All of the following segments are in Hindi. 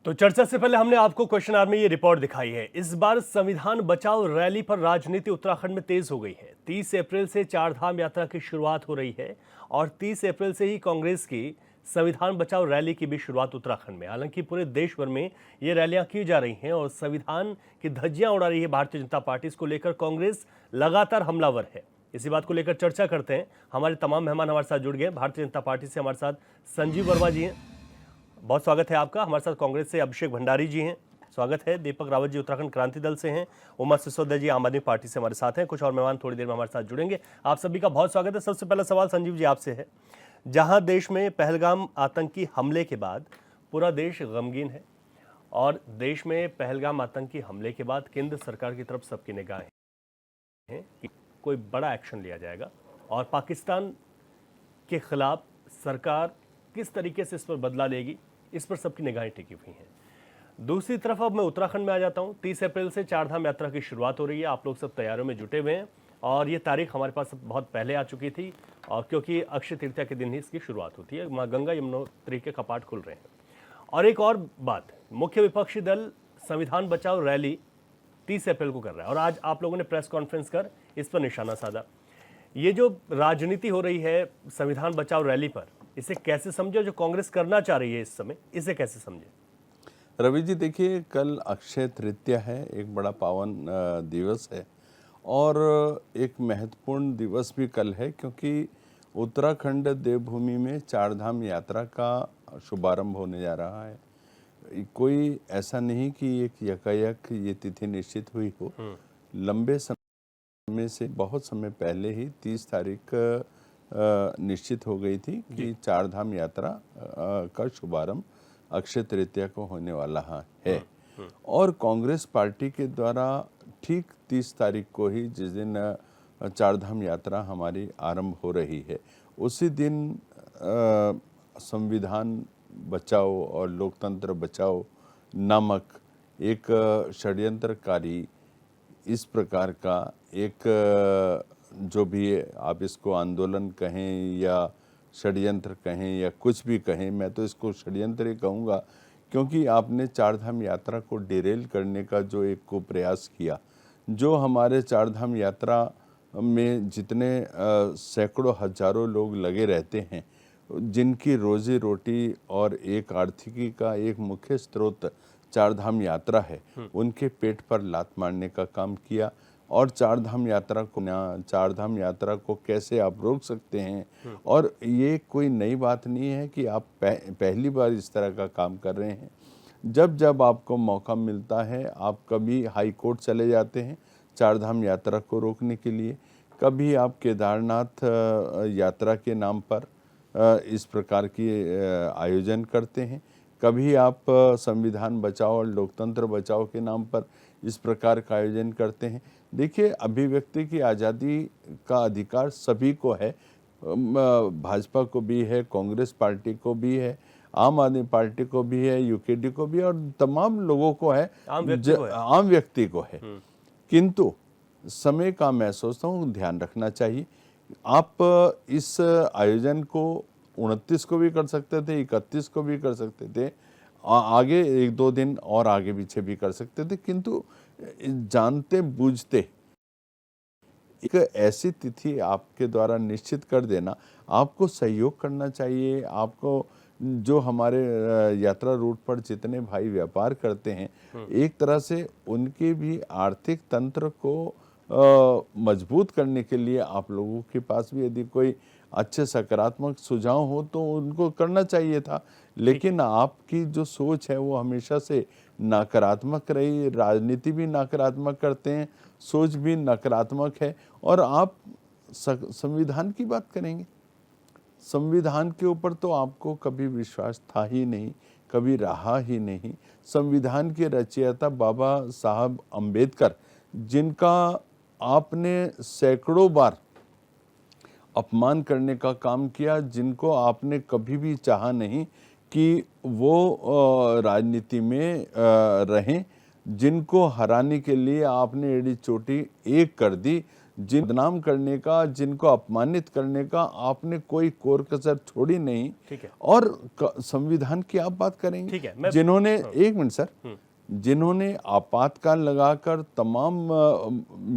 तो चर्चा से पहले हमने आपको क्वेश्चन आवर में ये रिपोर्ट दिखाई है। इस बार संविधान बचाओ रैली पर राजनीति उत्तराखंड में तेज हो गई है। 30 अप्रैल से चारधाम यात्रा की शुरुआत हो रही है और 30 अप्रैल से ही कांग्रेस की संविधान बचाओ रैली की भी शुरुआत उत्तराखंड में। हालांकि पूरे देश भर में ये रैलियां की जा रही हैं और संविधान की धज्जियां उड़ा रही है भारतीय जनता पार्टी। इसको लेकर कांग्रेस लगातार हमलावर है। इसी बात को लेकर चर्चा करते हैं। हमारे तमाम मेहमान हमारे साथ जुड़ गए। भारतीय जनता पार्टी से हमारे साथ संजीव वर्मा जी हैं, बहुत स्वागत है आपका। हमारे साथ कांग्रेस से अभिषेक भंडारी जी हैं, स्वागत है। दीपक रावत जी उत्तराखंड क्रांति दल से हैं। उमा सिसोदिया जी आम आदमी पार्टी से हमारे साथ हैं। कुछ और मेहमान थोड़ी देर में हमारे साथ जुड़ेंगे। आप सभी का बहुत स्वागत है। सबसे पहला सवाल संजीव जी आपसे है। जहां देश में पहलगाम आतंकी हमले के बाद पूरा देश गमगीन है और देश में पहलगाम आतंकी हमले के बाद केंद्र सरकार की तरफ सबकी निगाहें हैं कि कोई बड़ा एक्शन लिया जाएगा और पाकिस्तान के खिलाफ सरकार किस तरीके से इस पर बदला लेगी, इस पर सबकी निगाहें टिकी हुई हैं। दूसरी तरफ अब मैं उत्तराखंड में आ जाता हूं। 30 अप्रैल से चारधाम यात्रा की शुरुआत हो रही है। आप लोग सब तैयारियों में जुटे हुए हैं और ये तारीख हमारे पास बहुत पहले आ चुकी थी और क्योंकि अक्षय तृतीया के दिन ही इसकी शुरुआत होती है। माँ गंगा यमुनोत्री के कपाट खुल रहे हैं। और एक और बात, मुख्य विपक्षी दल संविधान बचाओ रैली 30 अप्रैल को कर रहा है और आज आप लोगों ने प्रेस कॉन्फ्रेंस कर इस पर निशाना साधा। ये जो राजनीति हो रही है संविधान बचाओ रैली पर, इसे कैसे समझे? जो कांग्रेस करना चाह रही है इस समय, इसे कैसे समझे? रवि जी देखिए, कल अक्षय तृतीया है, एक बड़ा पावन दिवस है और एक महत्वपूर्ण दिवस भी कल है क्योंकि उत्तराखंड देवभूमि में चारधाम यात्रा का शुभारंभ होने जा रहा है। कोई ऐसा नहीं कि एक यकायक ये तिथि निश्चित हुई हो। लंबे समय से, बहुत समय पहले ही 30 तारीख निश्चित हो गई थी कि चारधाम यात्रा का शुभारंभ अक्षय तृतीया को होने वाला है। और कांग्रेस पार्टी के द्वारा ठीक 30 तारीख को ही, जिस दिन चारधाम यात्रा हमारी आरंभ हो रही है, उसी दिन संविधान बचाओ और लोकतंत्र बचाओ नामक एक षड्यंत्रकारी, इस प्रकार का एक जो भी आप इसको आंदोलन कहें या षड्यंत्र कहें या कुछ भी कहें, मैं तो इसको षड्यंत्र ही कहूँगा क्योंकि आपने चारधाम यात्रा को डिरेल करने का जो एक को प्रयास किया, जो हमारे चारधाम यात्रा में जितने सैकड़ों हजारों लोग लगे रहते हैं, जिनकी रोजी रोटी और एक आर्थिकी का एक मुख्य स्रोत चारधाम यात्रा है, उनके पेट पर लात मारने का काम किया। और चारधाम यात्रा को कैसे आप रोक सकते हैं। और ये कोई नई बात नहीं है कि आप पहली बार इस तरह का काम कर रहे हैं। जब जब आपको मौका मिलता है, आप कभी हाई कोर्ट चले जाते हैं चारधाम यात्रा को रोकने के लिए, कभी आप केदारनाथ यात्रा के नाम पर इस प्रकार की आयोजन करते हैं, कभी आप संविधान बचाओ और लोकतंत्र बचाओ के नाम पर इस प्रकार का आयोजन करते हैं। देखिए, अभिव्यक्ति की आज़ादी का अधिकार सभी को है, भाजपा को भी है, कांग्रेस पार्टी को भी है, आम आदमी पार्टी को भी है, यूकेडी को भी है और तमाम लोगों को है, आम व्यक्ति को है। किंतु समय का मैं सोचता हूँ ध्यान रखना चाहिए। आप इस आयोजन को 29 को भी कर सकते थे, 31 को भी कर सकते थे, आगे 1-2 दिन और आगे पीछे भी कर सकते थे, किंतु जानते बूझते एक ऐसी तिथि आपके द्वारा निश्चित कर देना, आपको सहयोग करना चाहिए। आपको जो हमारे यात्रा रूट पर जितने भाई व्यापार करते हैं, एक तरह से उनके भी आर्थिक तंत्र को मजबूत करने के लिए आप लोगों के पास भी यदि कोई अच्छे सकारात्मक सुझाव हो तो उनको करना चाहिए था। लेकिन आपकी जो सोच है वो हमेशा से नकारात्मक रही। राजनीति भी नकारात्मक करते हैं, सोच भी नकारात्मक है और आप संविधान की बात करेंगे। संविधान के ऊपर तो आपको कभी विश्वास था ही नहीं, कभी रहा ही नहीं। संविधान के रचयिता बाबा साहब अम्बेडकर, जिनका आपने सैकड़ों बार अपमान करने का काम किया, जिनको आपने कभी भी चाहा नहीं कि वो राजनीति में रहें, जिनको हराने के लिए आपने एड़ी चोटी एक कर दी, जिन बदनाम करने का, जिनको अपमानित करने का आपने कोई कोर कसर छोड़ी नहीं। ठीक है। और संविधान की आप बात करेंगे, ठीक है, जिन्होंने एक मिनट सर, जिन्होंने आपातकाल लगाकर तमाम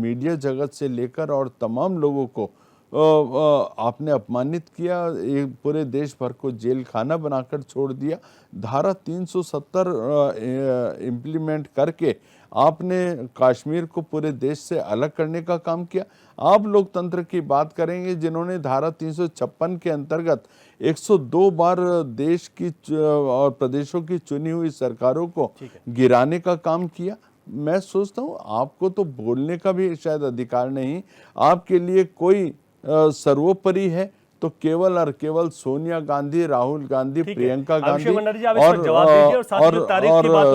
मीडिया जगत से लेकर और तमाम लोगों को आपने अपमानित किया, एक पूरे देश भर को जेल खाना बनाकर छोड़ दिया, धारा 370 इम्प्लीमेंट करके आपने कश्मीर को पूरे देश से अलग करने का काम किया। आप लोकतंत्र की बात करेंगे, जिन्होंने धारा 356 के अंतर्गत 102 बार देश की और प्रदेशों की चुनी हुई सरकारों को गिराने का काम किया। मैं सोचता हूँ आपको तो बोलने का भी शायद अधिकार नहीं, आपके लिए कोई सर्वोपरि है तो केवल और केवल सोनिया गांधी, राहुल गांधी, प्रियंका गांधी और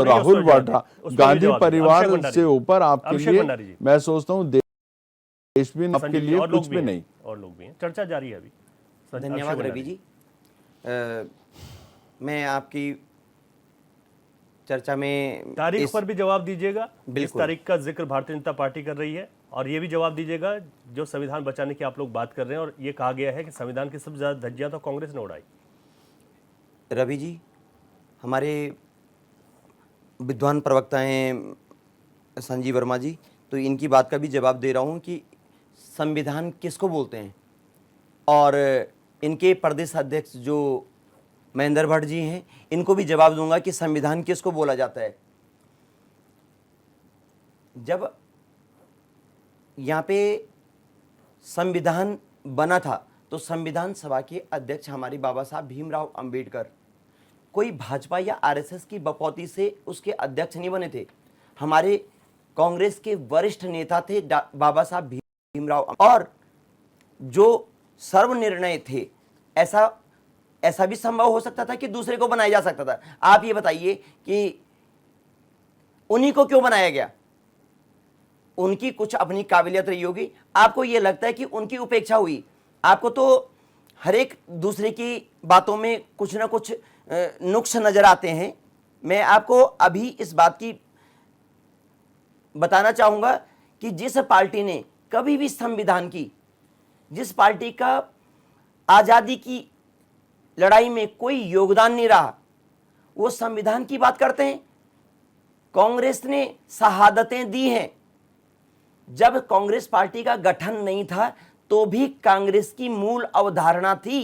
राहुल वाड्रा, गांधी परिवार से ऊपर आपके लिए मैं सोचता हूँ देश भी आपके लिए कुछ भी नहीं। और लोग भी हैं, चर्चा जारी है अभी। धन्यवाद रवि जी। मैं आपकी चर्चा में तारीख पर भी जवाब दीजिएगा। इस तारीख का जिक्र भारतीय जनता पार्टी कर रही है, और ये भी जवाब दीजिएगा जो संविधान बचाने की आप लोग बात कर रहे हैं, और ये कहा गया है कि संविधान की सबसे ज्यादा धज्जियां तो कांग्रेस ने उड़ाई। रवि जी, हमारे विद्वान प्रवक्ता हैं संजीव वर्मा जी, तो इनकी बात का भी जवाब दे रहा हूँ कि संविधान किसको बोलते हैं, और इनके प्रदेश अध्यक्ष जो महेंद्र भट्ट जी हैं, इनको भी जवाब दूंगा कि संविधान किसको बोला जाता है। जब यहाँ पे संविधान बना था तो संविधान सभा के अध्यक्ष हमारे बाबा साहब भीमराव अंबेडकर कोई भाजपा या आरएसएस की बपौती से उसके अध्यक्ष नहीं बने थे। हमारे कांग्रेस के वरिष्ठ नेता थे बाबा साहब भीमराव, और जो सर्वनिर्णय थे, ऐसा भी संभव हो सकता था कि दूसरे को बनाया जा सकता था। आप ये बताइए कि उन्हीं को क्यों बनाया गया? उनकी कुछ अपनी काबिलियत रही होगी, आपको ये लगता है कि उनकी उपेक्षा हुई। आपको तो हर एक दूसरे की बातों में कुछ ना कुछ नुक्स नजर आते हैं। मैं आपको अभी इस बात की बताना चाहूंगा कि जिस पार्टी ने कभी भी संविधान की, जिस पार्टी का आजादी की लड़ाई में कोई योगदान नहीं रहा, वो संविधान की बात करते हैं। कांग्रेस ने शहादतें दी हैं। जब कांग्रेस पार्टी का गठन नहीं था तो भी कांग्रेस की मूल अवधारणा थी।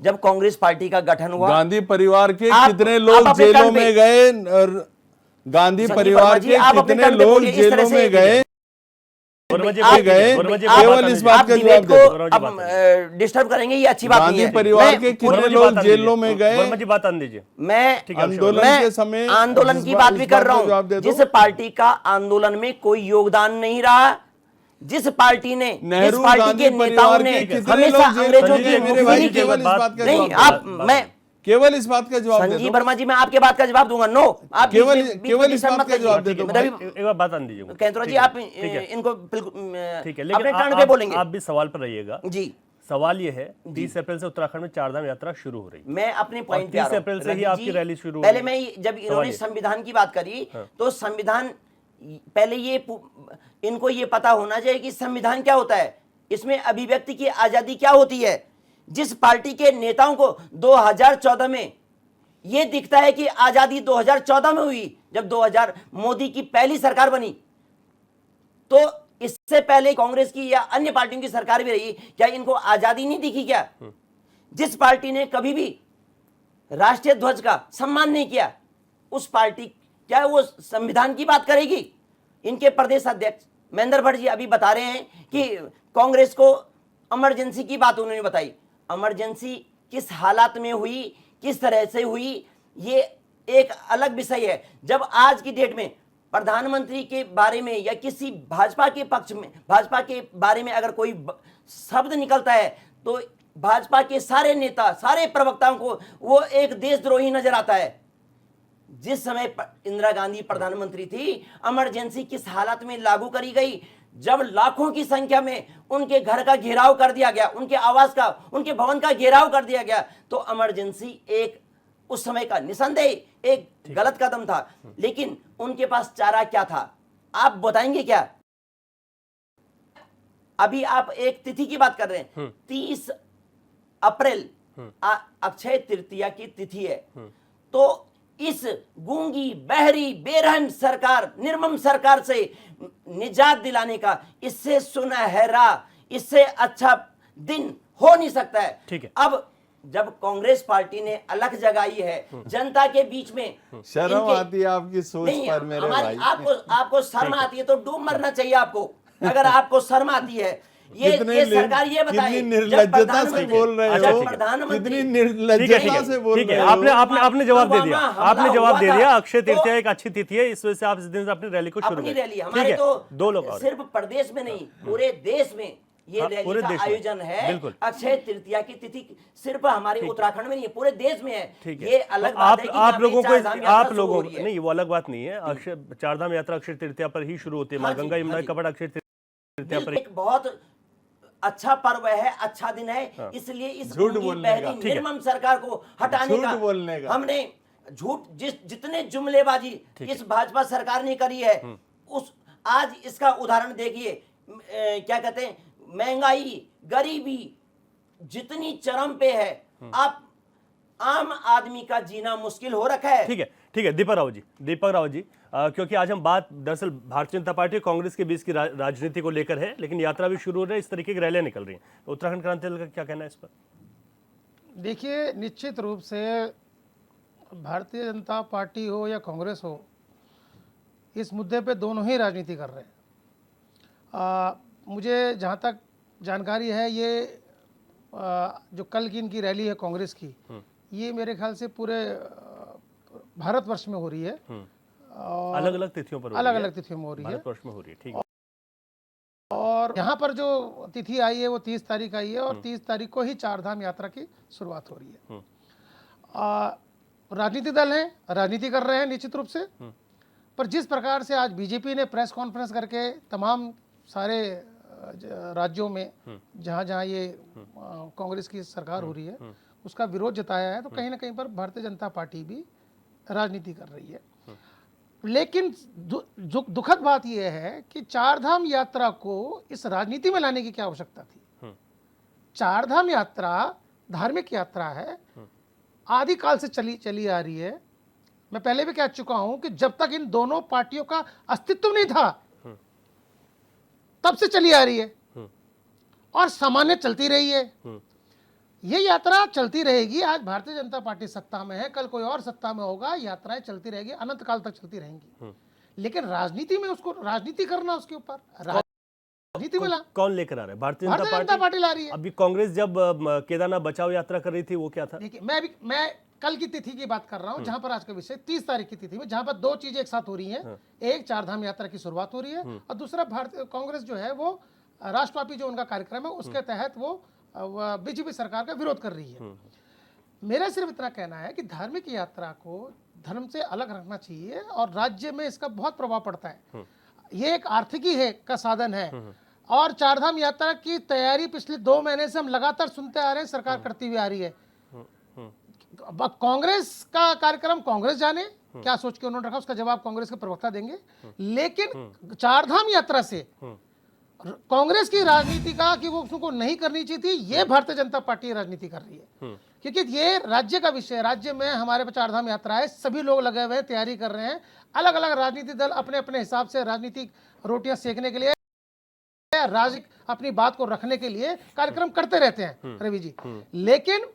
जब कांग्रेस पार्टी का गठन हुआ, गांधी परिवार के कितने लोग जेलों में गए, गांधी परिवार के कितने लोग जेलों में गए, केवल इस बात का जवाब दो। अब डिस्टर्ब करेंगे, ये अच्छी बात नहीं है। गांधी परिवार के कितने लोग जेलों में गए, वर्मा जी बात आने दीजिए। मैं आंदोलन के समय आंदोलन की बात भी कर रहा हूँ। जिस पार्टी का आंदोलन में कोई योगदान नहीं रहा, जिस पार्टी ने, जिस पार्टी के नेताओं ने हमेशा अंग्रेजों की मुखबिरी की, नहीं आप, मैं केवल इस बात का जवाब दे दो। संजीव वर्मा जी, मैं आपके बात का जवाब दूंगा। नो, आप केवल इस बात का जवाब दे दो। एक बार बात आने दीजिए। कैंथोरा जी, आप इनको बिल्कुल ठीक है, अपने टर्न पे बोलेंगे। आप भी सवाल पर रहिएगा जी। सवाल ये है, 30 अप्रैल से उत्तराखंड में चारधाम यात्रा शुरू हो रही है। मैं अपने पॉइंट पे आ रहा हूं। 30 अप्रैल से ही आपकी रैली शुरू पहले मैं, जब इन्होंने संविधान की बात करी, तो संविधान, पहले ये इनको ये पता होना चाहिए कि संविधान क्या होता है, इसमें अभिव्यक्ति की आजादी क्या होती है। जिस पार्टी के नेताओं को 2014 में ये दिखता है कि आजादी 2014 में हुई, जब 2000 मोदी की पहली सरकार बनी, तो इससे पहले कांग्रेस की या अन्य पार्टियों की सरकार भी रही, क्या इनको आजादी नहीं दिखी क्या? जिस पार्टी ने कभी भी राष्ट्रीय ध्वज का सम्मान नहीं किया, उस पार्टी क्या वो संविधान की बात करेगी? इनके प्रदेश अध्यक्ष महेंद्र भट्ट जी अभी बता रहे हैं कि कांग्रेस को इमरजेंसी की बात उन्होंने बताई। इमरजेंसी किस हालात में हुई, किस तरह से हुई, ये एक अलग विषय है। जब आज की डेट में प्रधानमंत्री के बारे में या किसी भाजपा के पक्ष में, भाजपा के बारे में अगर कोई शब्द निकलता है, तो भाजपा के सारे नेता, सारे प्रवक्ताओं को वो एक देशद्रोही नजर आता है। जिस समय इंदिरा गांधी प्रधानमंत्री थी, इमरजेंसी किस हालत में लागू करी गई, जब लाखों की संख्या में उनके घर का घेराव कर दिया गया, उनके आवास का, उनके भवन का घेराव कर दिया गया, तो इमरजेंसी एक उस समय का निसंदेह एक गलत कदम था। लेकिन उनके पास चारा क्या था, आप बताएंगे क्या? अभी आप एक तिथि की बात कर रहे हैं, 30 अप्रैल अक्षय तृतीया की तिथि है। तो इस गूंगी, बहरी, बेरहम सरकार, निर्मम सरकार से निजात दिलाने का इससे सुनहरा, इससे अच्छा दिन हो नहीं सकता है। ठीक है। अब जब कांग्रेस पार्टी ने अलग जगाई है जनता के बीच में, शर्म आती है आपकी सोच नहीं, पर मेरे भाई। आपको शर्म आती है तो डूब मरना चाहिए आपको, अगर आपको शर्म आती है। ये सरकार ये बताए, कितनी निर्लज्जता से बोल रहे हो, कितनी निर्लज्जता से बोल ठीक रहे है। हो। आपने जवाब दे दिया, आपने जवाब दे दिया। अक्षय तो तृतीया एक अच्छी तिथि है, इस वजह से आप इस दिन से अपनी रैली को शुरू अपनी करें। रैली ठीक हमारे है, तो दो लोग और। सिर्फ प्रदेश में नहीं, पूरे देश में ये हाँ, रैली पूरे का देश में। आयोजन है। बिल्कुल। अक्षय तृतीया की तिथि सिर्फ हमारे उत्तराखंड में नहीं है, पूरे देश में है। ठीक है। ये अलग तो बात है कि आप लोगों को, चारधाम यात्रा आप शुरू लोगों हो रही है। नहीं, वो अलग बात नहीं है। अक्षय चारधाम यात्रा अक्षय तृतीया पर ही शुरू होती है। माँ हाँ जी, गंगा यमुना हाँ का जी। कपट अक्षय तृतीया पर ही। एक बहुत अच्छा पर्व है, अच्छा दिन है, इसलिए इस झूठ गूंगी, बोलने का। बहरी, ठीक है। निर्मम सरकार को हटाने झूठ का बोलने का। हमने जितने जुमलेबाजी इस भाजपा सरकार ने करी है, उस आज इसका उदाहरण देखिए। क्या कहते हैं, महंगाई, गरीबी जितनी चरम पे है, आप आम आदमी का जीना मुश्किल हो रखा है। ठीक है, ठीक है। दीपक राव जी, क्योंकि आज हम बात दरअसल भारतीय जनता पार्टी और कांग्रेस के बीच की राजनीति को लेकर है, लेकिन यात्रा भी शुरू हो रही है, इस तरीके की रैलियां निकल रही हैं। तो उत्तराखंड क्रांति दल का क्या कहना है इस पर? देखिए, निश्चित रूप से भारतीय जनता पार्टी हो या कांग्रेस हो, इस मुद्दे पे दोनों ही राजनीति कर रहे हैं। मुझे जहाँ तक जानकारी है, ये जो कल की इनकी रैली है कांग्रेस की, ये मेरे ख्याल से पूरे भारतवर्ष में हो रही है। अलग अलग तिथियों पर अलग अलग तिथियों में हो रही है, भारतवर्ष में हो रही है। ठीक है। और यहाँ पर जो तिथि आई है वो 30 तारीख आई है, और 30 तारीख को ही चारधाम यात्रा की शुरुआत हो रही है। राजनीतिक दल हैं, राजनीति कर रहे हैं निश्चित रूप से, पर जिस प्रकार से आज बीजेपी ने प्रेस कॉन्फ्रेंस करके तमाम सारे राज्यों में जहाँ जहाँ ये कांग्रेस की सरकार हो रही है उसका विरोध जताया है, तो कहीं ना कहीं पर भारतीय जनता पार्टी भी राजनीति कर रही है। लेकिन दुखद बात यह है कि चारधाम यात्रा को इस राजनीति में लाने की क्या आवश्यकता थी। चारधाम यात्रा धार्मिक यात्रा है, आदिकाल से चली आ रही है। मैं पहले भी कह चुका हूं कि जब तक इन दोनों पार्टियों का अस्तित्व नहीं था तब से चली आ रही है और सामान्य चलती रही है। ये यात्रा चलती रहेगी। आज भारतीय जनता पार्टी सत्ता में है, कल कोई और सत्ता में होगा, यात्राएं चलती रहेगी, अनंत काल तक चलती रहेंगी। लेकिन राजनीति में उसको राजनीति करना, उसके ऊपर राजनीति में कौन लेकर आ रहा है? भारतीय जनता पार्टी ला रही है। अभी कांग्रेस जब केदारनाथ बचाओ यात्रा कर रही थी, वो क्या था? देखिए, मैं कल की तिथि की बात कर रहा हूं, जहां पर आज का विषय 30 तारीख की तिथि में, जहां पर दो चीजें एक साथ हो रही हैं। एक चारधाम यात्रा की शुरुआत हो रही है, और दूसरा भारतीय कांग्रेस जो है वो राष्ट्रव्यापी जो उनका कार्यक्रम है उसके तहत वो बीजेपी सरकार का विरोध कर रही है। मेरा सिर्फ इतना कहना है कि धार्मिक यात्रा को धर्म से अलग रखना चाहिए, और राज्य में इसका बहुत प्रभाव पड़ता है। ये एक आर्थिकी है का साधन है, और चारधाम यात्रा की तैयारी पिछले 2 महीने से हम लगातार सुनते आ रहे हैं, सरकार करती हुई आ रही है। अब कांग्रेस का कार्यक्रम कांग्रेस जाने क्या सोच के उन्होंने रखा, उसका जवाब कांग्रेस के प्रवक्ता देंगे। लेकिन चारधाम यात्रा से कांग्रेस की राजनीति का कि वो उसको नहीं करनी चाहिए थी, ये भारतीय जनता पार्टी राजनीति कर रही है। क्योंकि ये राज्य का विषय है, राज्य में हमारे पास चारधाम यात्रा है, सभी लोग लगे हुए हैं, तैयारी कर रहे हैं। अलग अलग राजनीतिक दल अपने अपने हिसाब से राजनीतिक रोटियां सेकने के लिए, अपनी बात को रखने के लिए कार्यक्रम करते रहते हैं रवि जी। लेकिन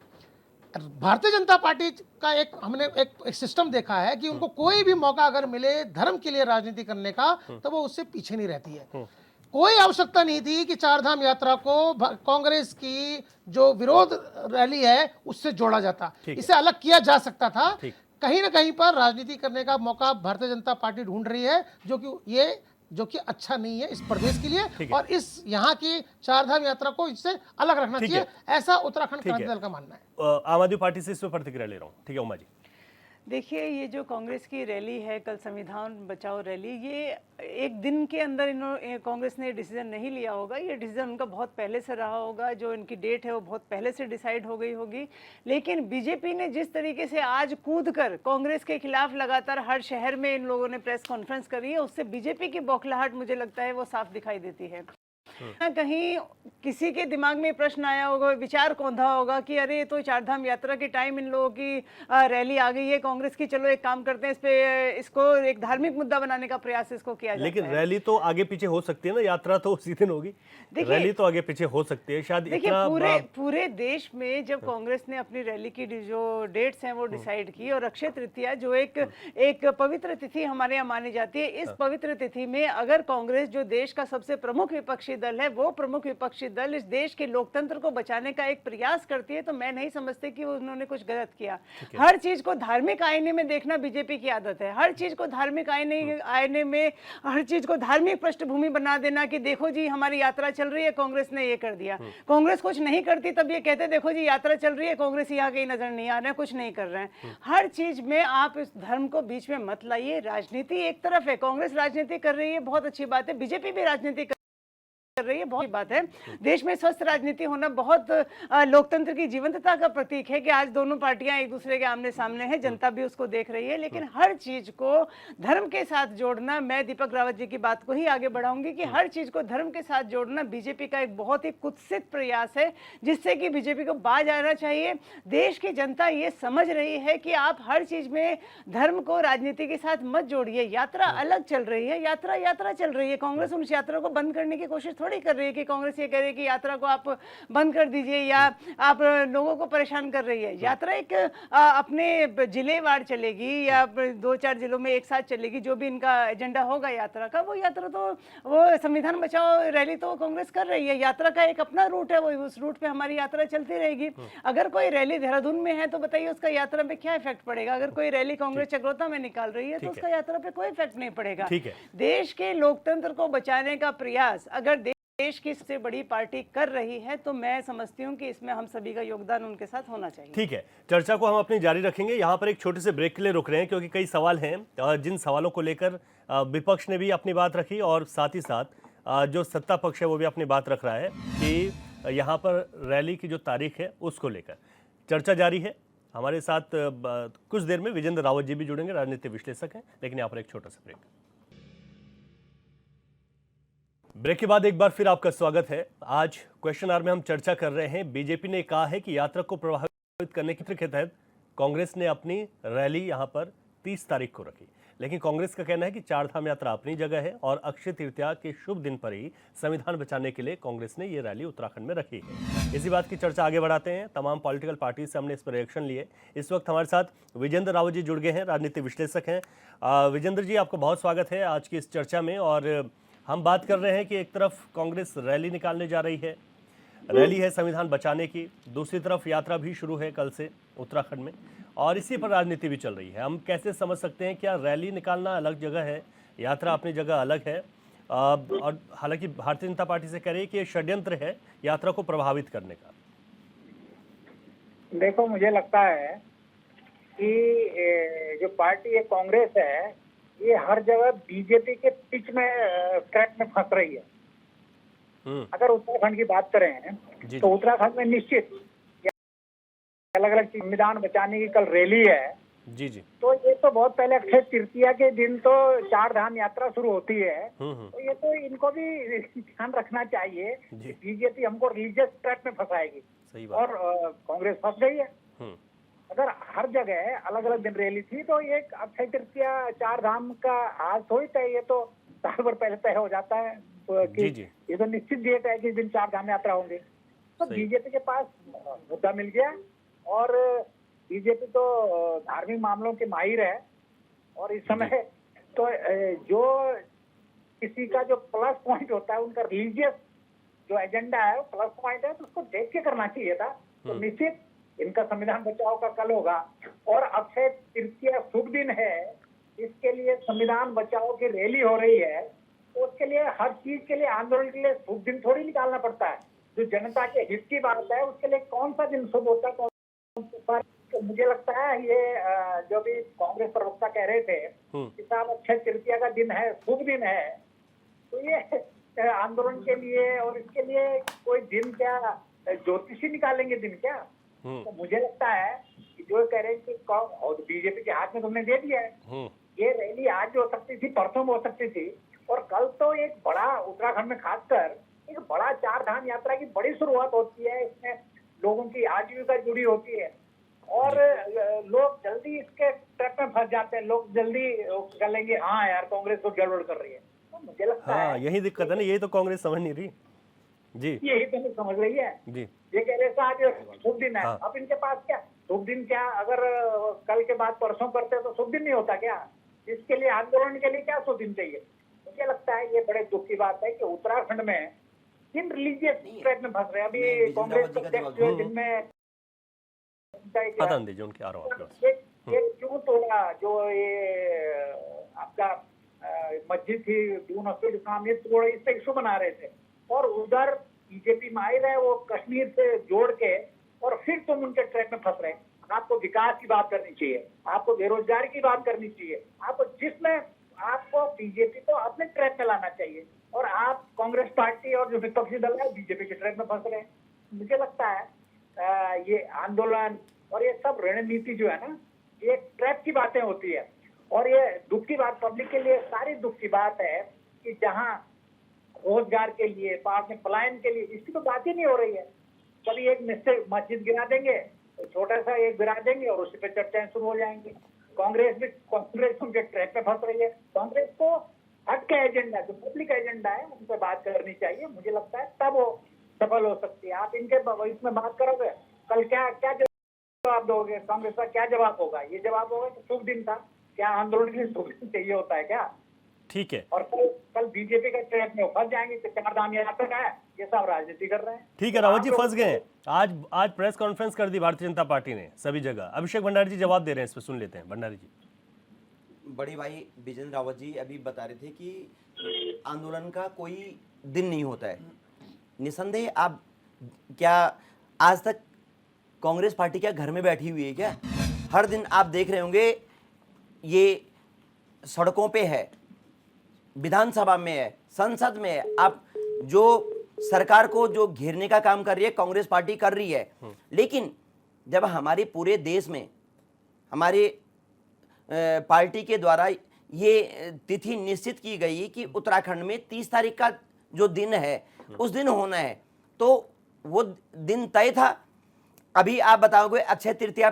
भारतीय जनता पार्टी का हमने एक सिस्टम देखा है कि उनको कोई भी मौका अगर मिले धर्म के लिए राजनीति करने का, तो वो उससे पीछे नहीं रहती है। कोई आवश्यकता नहीं थी कि चारधाम यात्रा को कांग्रेस की जो विरोध रैली है उससे जोड़ा जाता, इसे अलग किया जा सकता था। कहीं ना कहीं पर राजनीति करने का मौका भारतीय जनता पार्टी ढूंढ रही है, जो कि अच्छा नहीं है इस प्रदेश के लिए, और इस यहाँ की चारधाम यात्रा को इससे अलग रखना चाहिए, ऐसा उत्तराखंड क्रांति दल का मानना है। आम आदमी पार्टी से इस पर प्रतिक्रिया ले रहा हूँ। ठीक है उमा जी। देखिए, ये जो कांग्रेस की रैली है कल, संविधान बचाओ रैली, ये एक दिन के अंदर कांग्रेस ने डिसीजन नहीं लिया होगा। ये डिसीजन उनका बहुत पहले से रहा होगा, जो इनकी डेट है वो बहुत पहले से डिसाइड हो गई होगी। लेकिन बीजेपी ने जिस तरीके से आज कूदकर कांग्रेस के खिलाफ लगातार हर शहर में इन लोगों ने प्रेस कॉन्फ्रेंस करी है, उससे बीजेपी की बौखलाहट मुझे लगता है वो साफ दिखाई देती है। कहीं किसी के दिमाग में प्रश्न आया होगा, विचार कौंधा होगा कि अरे तो चारधाम यात्रा के टाइम इन लोगों की रैली आ गई है कांग्रेस की, चलो एक काम करते हैं, इस पे इसको एक धार्मिक मुद्दा बनाने का प्रयास इसको किया जाता लेकिन है। रैली तो आगे पीछे हो सकती है ना, यात्रा तो उसी दिन होगी, रैली तो आगे पीछे हो सकती है शायद। देखिए इतना पूरे देश में जब कांग्रेस ने अपनी रैली की जो डेट्स हैं वो डिसाइड की, और अक्षय तृतीया जो एक पवित्र तिथि हमारे यहाँ मानी जाती है, इस पवित्र तिथि में अगर कांग्रेस जो देश का सबसे प्रमुख विपक्षी दल है, वो प्रमुख विपक्षी दल इस देश के लोकतंत्र को बचाने का एक प्रयास करती है, तो मैं नहीं समझती कि उन्होंने कुछ गलत किया। हर चीज को धार्मिक आईने में देखना बीजेपी की आदत है, हर चीज को धार्मिक आईने में हर चीज को धार्मिक पृष्ठभूमि बना देना कि देखो जी हमारी यात्रा चल रही है, कांग्रेस ने ये कर दिया। कांग्रेस कुछ नहीं करती तब ये कहते देखो जी यात्रा चल रही है, कांग्रेस यहाँ कहीं नजर नहीं आ रहे हैं, कुछ नहीं कर रहे हैं। हर चीज में आप इस धर्म को बीच में मत लाइए। राजनीति एक तरफ है, कांग्रेस राजनीति कर रही है, बहुत अच्छी बात है, बीजेपी भी राजनीति कर रही है, बहुत बात है। देश में स्वस्थ राजनीति होना बहुत लोकतंत्र की जीवंतता का प्रतीक है कि आज दोनों पार्टियां एक दूसरे के आमने सामने हैं, जनता भी उसको देख रही है। लेकिन हर चीज को धर्म के साथ जोड़ना, मैं दीपक रावत जी की बात को ही आगे बढ़ाऊंगी कि हर चीज को धर्म के साथ जोड़ना बीजेपी का एक बहुत ही कुत्सित प्रयास है, जिससे कि बीजेपी को बाज आना चाहिए। देश की जनता ये समझ रही है कि आप हर चीज में धर्म को राजनीति के साथ मत जोड़िए। यात्रा अलग चल रही है, यात्रा चल रही है, कांग्रेस उस यात्रा को बंद करने की कोशिश थोड़ी कर रही है कि कांग्रेस ये कह रही है कि यात्रा को आप बंद कर दीजिए या आप लोगों को परेशान कर रही है। यात्रा एक अपने जिलेवार चलेगी या 2-4 जिलों में एक साथ चलेगी, जो भी इनका एजेंडा होगा यात्रा का, वो यात्रा तो वो संविधान बचाओ रैली तो कांग्रेस कर रही है। यात्रा का एक अपना रूट है, वो उस रूट पे हमारी यात्रा चलती रहेगी। अगर कोई रैली देहरादून में है तो बताइए उसका यात्रा पे क्या इफेक्ट पड़ेगा। अगर कोई रैली कांग्रेस चक्रोता में निकाल रही है तो उसका यात्रा पे कोई इफेक्ट नहीं पड़ेगा। देश के लोकतंत्र को बचाने का प्रयास अगर देश की सबसे बड़ी पार्टी कर रही है तो मैं समझती हूं कि इसमें हम सभी का योगदान उनके साथ होना चाहिए। ठीक है, चर्चा को हम अपनी जारी रखेंगे। यहाँ पर एक छोटे से ब्रेक के लिए रुक रहे हैं क्योंकि कई सवाल हैं जिन सवालों को लेकर विपक्ष ने भी अपनी बात रखी और साथ ही साथ जो सत्ता पक्ष है वो भी अपनी बात रख रहा है कि यहाँ पर रैली की जो तारीख है उसको लेकर चर्चा जारी है। हमारे साथ कुछ देर में विजेंद्र रावत जी भी जुड़ेंगे, राजनीतिक विश्लेषक हैं। लेकिन यहाँ पर एक छोटा सा ब्रेक के बाद एक बार फिर आपका स्वागत है। आज क्वेश्चन आवर में हम चर्चा कर रहे हैं। बीजेपी ने कहा है कि यात्रा को प्रभावित करने के तहत कांग्रेस ने अपनी रैली यहां पर 30 तारीख को रखी, लेकिन कांग्रेस का कहना है कि चारधाम यात्रा अपनी जगह है और अक्षय तृतीया के शुभ दिन पर ही संविधान बचाने के लिए कांग्रेस ने ये रैली उत्तराखंड में रखी है। इसी बात की चर्चा आगे बढ़ाते हैं। तमाम पॉलिटिकल पार्टी से हमने इस पर रिएक्शन लिए। इस वक्त हमारे साथ विजेंद्र रावत जी जुड़ गए हैं, राजनीतिक विश्लेषक हैं। विजेंद्र जी, आपका बहुत स्वागत है आज की इस चर्चा में। और हम बात कर रहे हैं कि एक तरफ कांग्रेस रैली निकालने जा रही है, रैली है संविधान बचाने की, दूसरी तरफ यात्रा भी शुरू है कल से उत्तराखंड में, और इसी पर राजनीति भी चल रही है। हम कैसे समझ सकते हैं, क्या रैली निकालना अलग जगह है, यात्रा अपनी जगह अलग है? और हालांकि भारतीय जनता पार्टी से कह रही है कि ये षड्यंत्र है यात्रा को प्रभावित करने का। देखो, मुझे लगता है कि जो पार्टी है कांग्रेस है, ये हर जगह बीजेपी के पिच में ट्रैक में फंस रही है। अगर उत्तराखंड की बात करें तो उत्तराखंड में निश्चित अलग अलग संविधान बचाने की कल रैली है। जी जी। तो ये तो बहुत पहले अक्षय तृतीया के दिन तो चार धाम यात्रा शुरू होती है। तो ये तो इनको भी ध्यान रखना चाहिए कि बीजेपी हमको रिलीजियस ट्रैक में फंसाएगी। सही बात। और कांग्रेस फंस गई है। अगर हर जगह अलग अलग दिन रैली थी तो ये अक्षय तृतीया चार धाम का आज थोड़ी तय, ये तो साल भर पहले तय हो जाता है कि ये तो निश्चित डेट है कि इस दिन चार धाम यात्रा होंगे। तो बीजेपी के पास मुद्दा मिल गया और बीजेपी तो धार्मिक मामलों के माहिर है। और इस समय तो जो किसी का जो प्लस पॉइंट होता है, उनका रिलीजियस जो एजेंडा है वो प्लस पॉइंट है, तो उसको देख के करना चाहिए था। तो निश्चित इनका संविधान बचाओ का कल होगा और अक्षय तृतीया शुभ दिन है, इसके लिए संविधान बचाओ की रैली हो रही है। तो उसके लिए हर चीज के लिए आंदोलन के लिए शुभ दिन थोड़ी निकालना पड़ता है। जो जनता के हित की बात है उसके लिए कौन सा दिन शुभ होता है, तो मुझे लगता है ये जो भी कांग्रेस प्रवक्ता कह रहे थे कि साहब अक्षय तृतीया का दिन है, शुभ दिन है, तो ये आंदोलन के लिए और इसके लिए कोई दिन क्या ज्योतिषी निकालेंगे दिन क्या? तो मुझे लगता है कि जो कह रहे हैं कि बीजेपी के हाथ में तुमने दे दिया है। ये रैली आज हो सकती थी, परसों हो सकती थी, और कल तो एक बड़ा उत्तराखंड में खासकर एक बड़ा चार धाम यात्रा की बड़ी शुरुआत होती है, इसमें लोगों की आजीविका जुड़ी होती है और लोग जल्दी इसके ट्रैप में फंस जाते हैं, लोग जल्दी कहेंगे हाँ यार कांग्रेस तो गड़बड़ कर रही है। तो मुझे लगता हाँ, है यही दिक्कत है ना, यही तो कांग्रेस समझ नहीं रही। जी यही तो नहीं समझ रही है। जी ये कह रहे थे आज शुभ दिन है, हाँ। अब इनके पास क्या शुभ दिन, क्या अगर कल के बाद परसों करते तो शुभ दिन नहीं होता क्या? इसके लिए आंदोलन के लिए क्या शुभ दिन चाहिए? मुझे लगता है ये बड़े दुख की बात है कि उत्तराखंड में इन रिलीजियस ट्रैक में फंस रहे हैं। अभी कांग्रेस के अध्यक्ष जो है, जिनमें पता दीजिए उनके आ रहा हूँ आपके पास। एक क्यों तोड़ा जो ये आपका मस्जिद थी दून अफील इस्लाम, ये तोड़ा, इस पे इशू बना रहे थे और उधर बीजेपी में आए रहे वो कश्मीर से जोड़ के और फिर तुम उनके ट्रैक में फंस रहे हैं। आपको विकास की बात करनी चाहिए, आपको बेरोजगारी की बात करनी चाहिए, आपको जिसमें आपको बीजेपी को अपने ट्रैक में लाना चाहिए और आप कांग्रेस पार्टी और जो विपक्षी दल है बीजेपी के ट्रैक में फंस रहे हैं। मुझे लगता है ये आंदोलन और ये सब रणनीति जो है ना, ये ट्रैप की बातें होती है और ये दुख की बात पब्लिक के लिए सारी दुख की बात है कि जहां रोजगार के लिए, पास में पलायन के लिए, इसकी तो बात ही नहीं हो रही है। कभी एक निश्चित मस्जिद गिरा देंगे, छोटा सा एक गिरा देंगे और उसी पे चर्चाएं शुरू हो जाएंगी। कांग्रेस उनके ट्रैक पे फंस रही है। कांग्रेस को हट के एजेंडा, जो पब्लिक एजेंडा है उन पर बात करनी चाहिए। मुझे लगता है तब वो सफल हो सकती है। आप इनके इसमें बात करोगे, कल क्या क्या जवाब दोगे? कांग्रेस का क्या जवाब होगा? ये जवाब होगा कि शुभ दिन था, क्या आंदोलन के लिए शुभ दिन चाहिए होता है क्या? ठीक है, और कल बीजेपी के ट्रैक में फंस जाएंगे कि चार धाम यात्रा का है, ये सब राजनीति कर रहे हैं। ठीक है रावत जी, फंस गए हैं। आज प्रेस कॉन्फ्रेंस कर दी भारतीय जनता पार्टी ने सभी जगह। अभिषेक भंडारी जी जवाब दे रहे हैं, इस पर सुन लेते हैं। भंडारी जी। बड़े भाई बिजेंद्र रावत जी अभी बता रहे थे कि आंदोलन का कोई दिन नहीं होता है। निसंदेह आप क्या आज तक कांग्रेस पार्टी क्या घर में बैठी हुई है क्या? हर दिन आप देख रहे होंगे ये सड़कों पे है, विधानसभा में है, संसद में है। आप जो सरकार को जो घेरने का काम कर रही है कांग्रेस पार्टी कर रही है, लेकिन जब हमारे पूरे देश में हमारे पार्टी के द्वारा ये तिथि निश्चित की गई कि उत्तराखंड में 30 तारीख का जो दिन है उस दिन होना है, तो वो दिन तय था। अभी आप बताओगे अक्षय तृतीया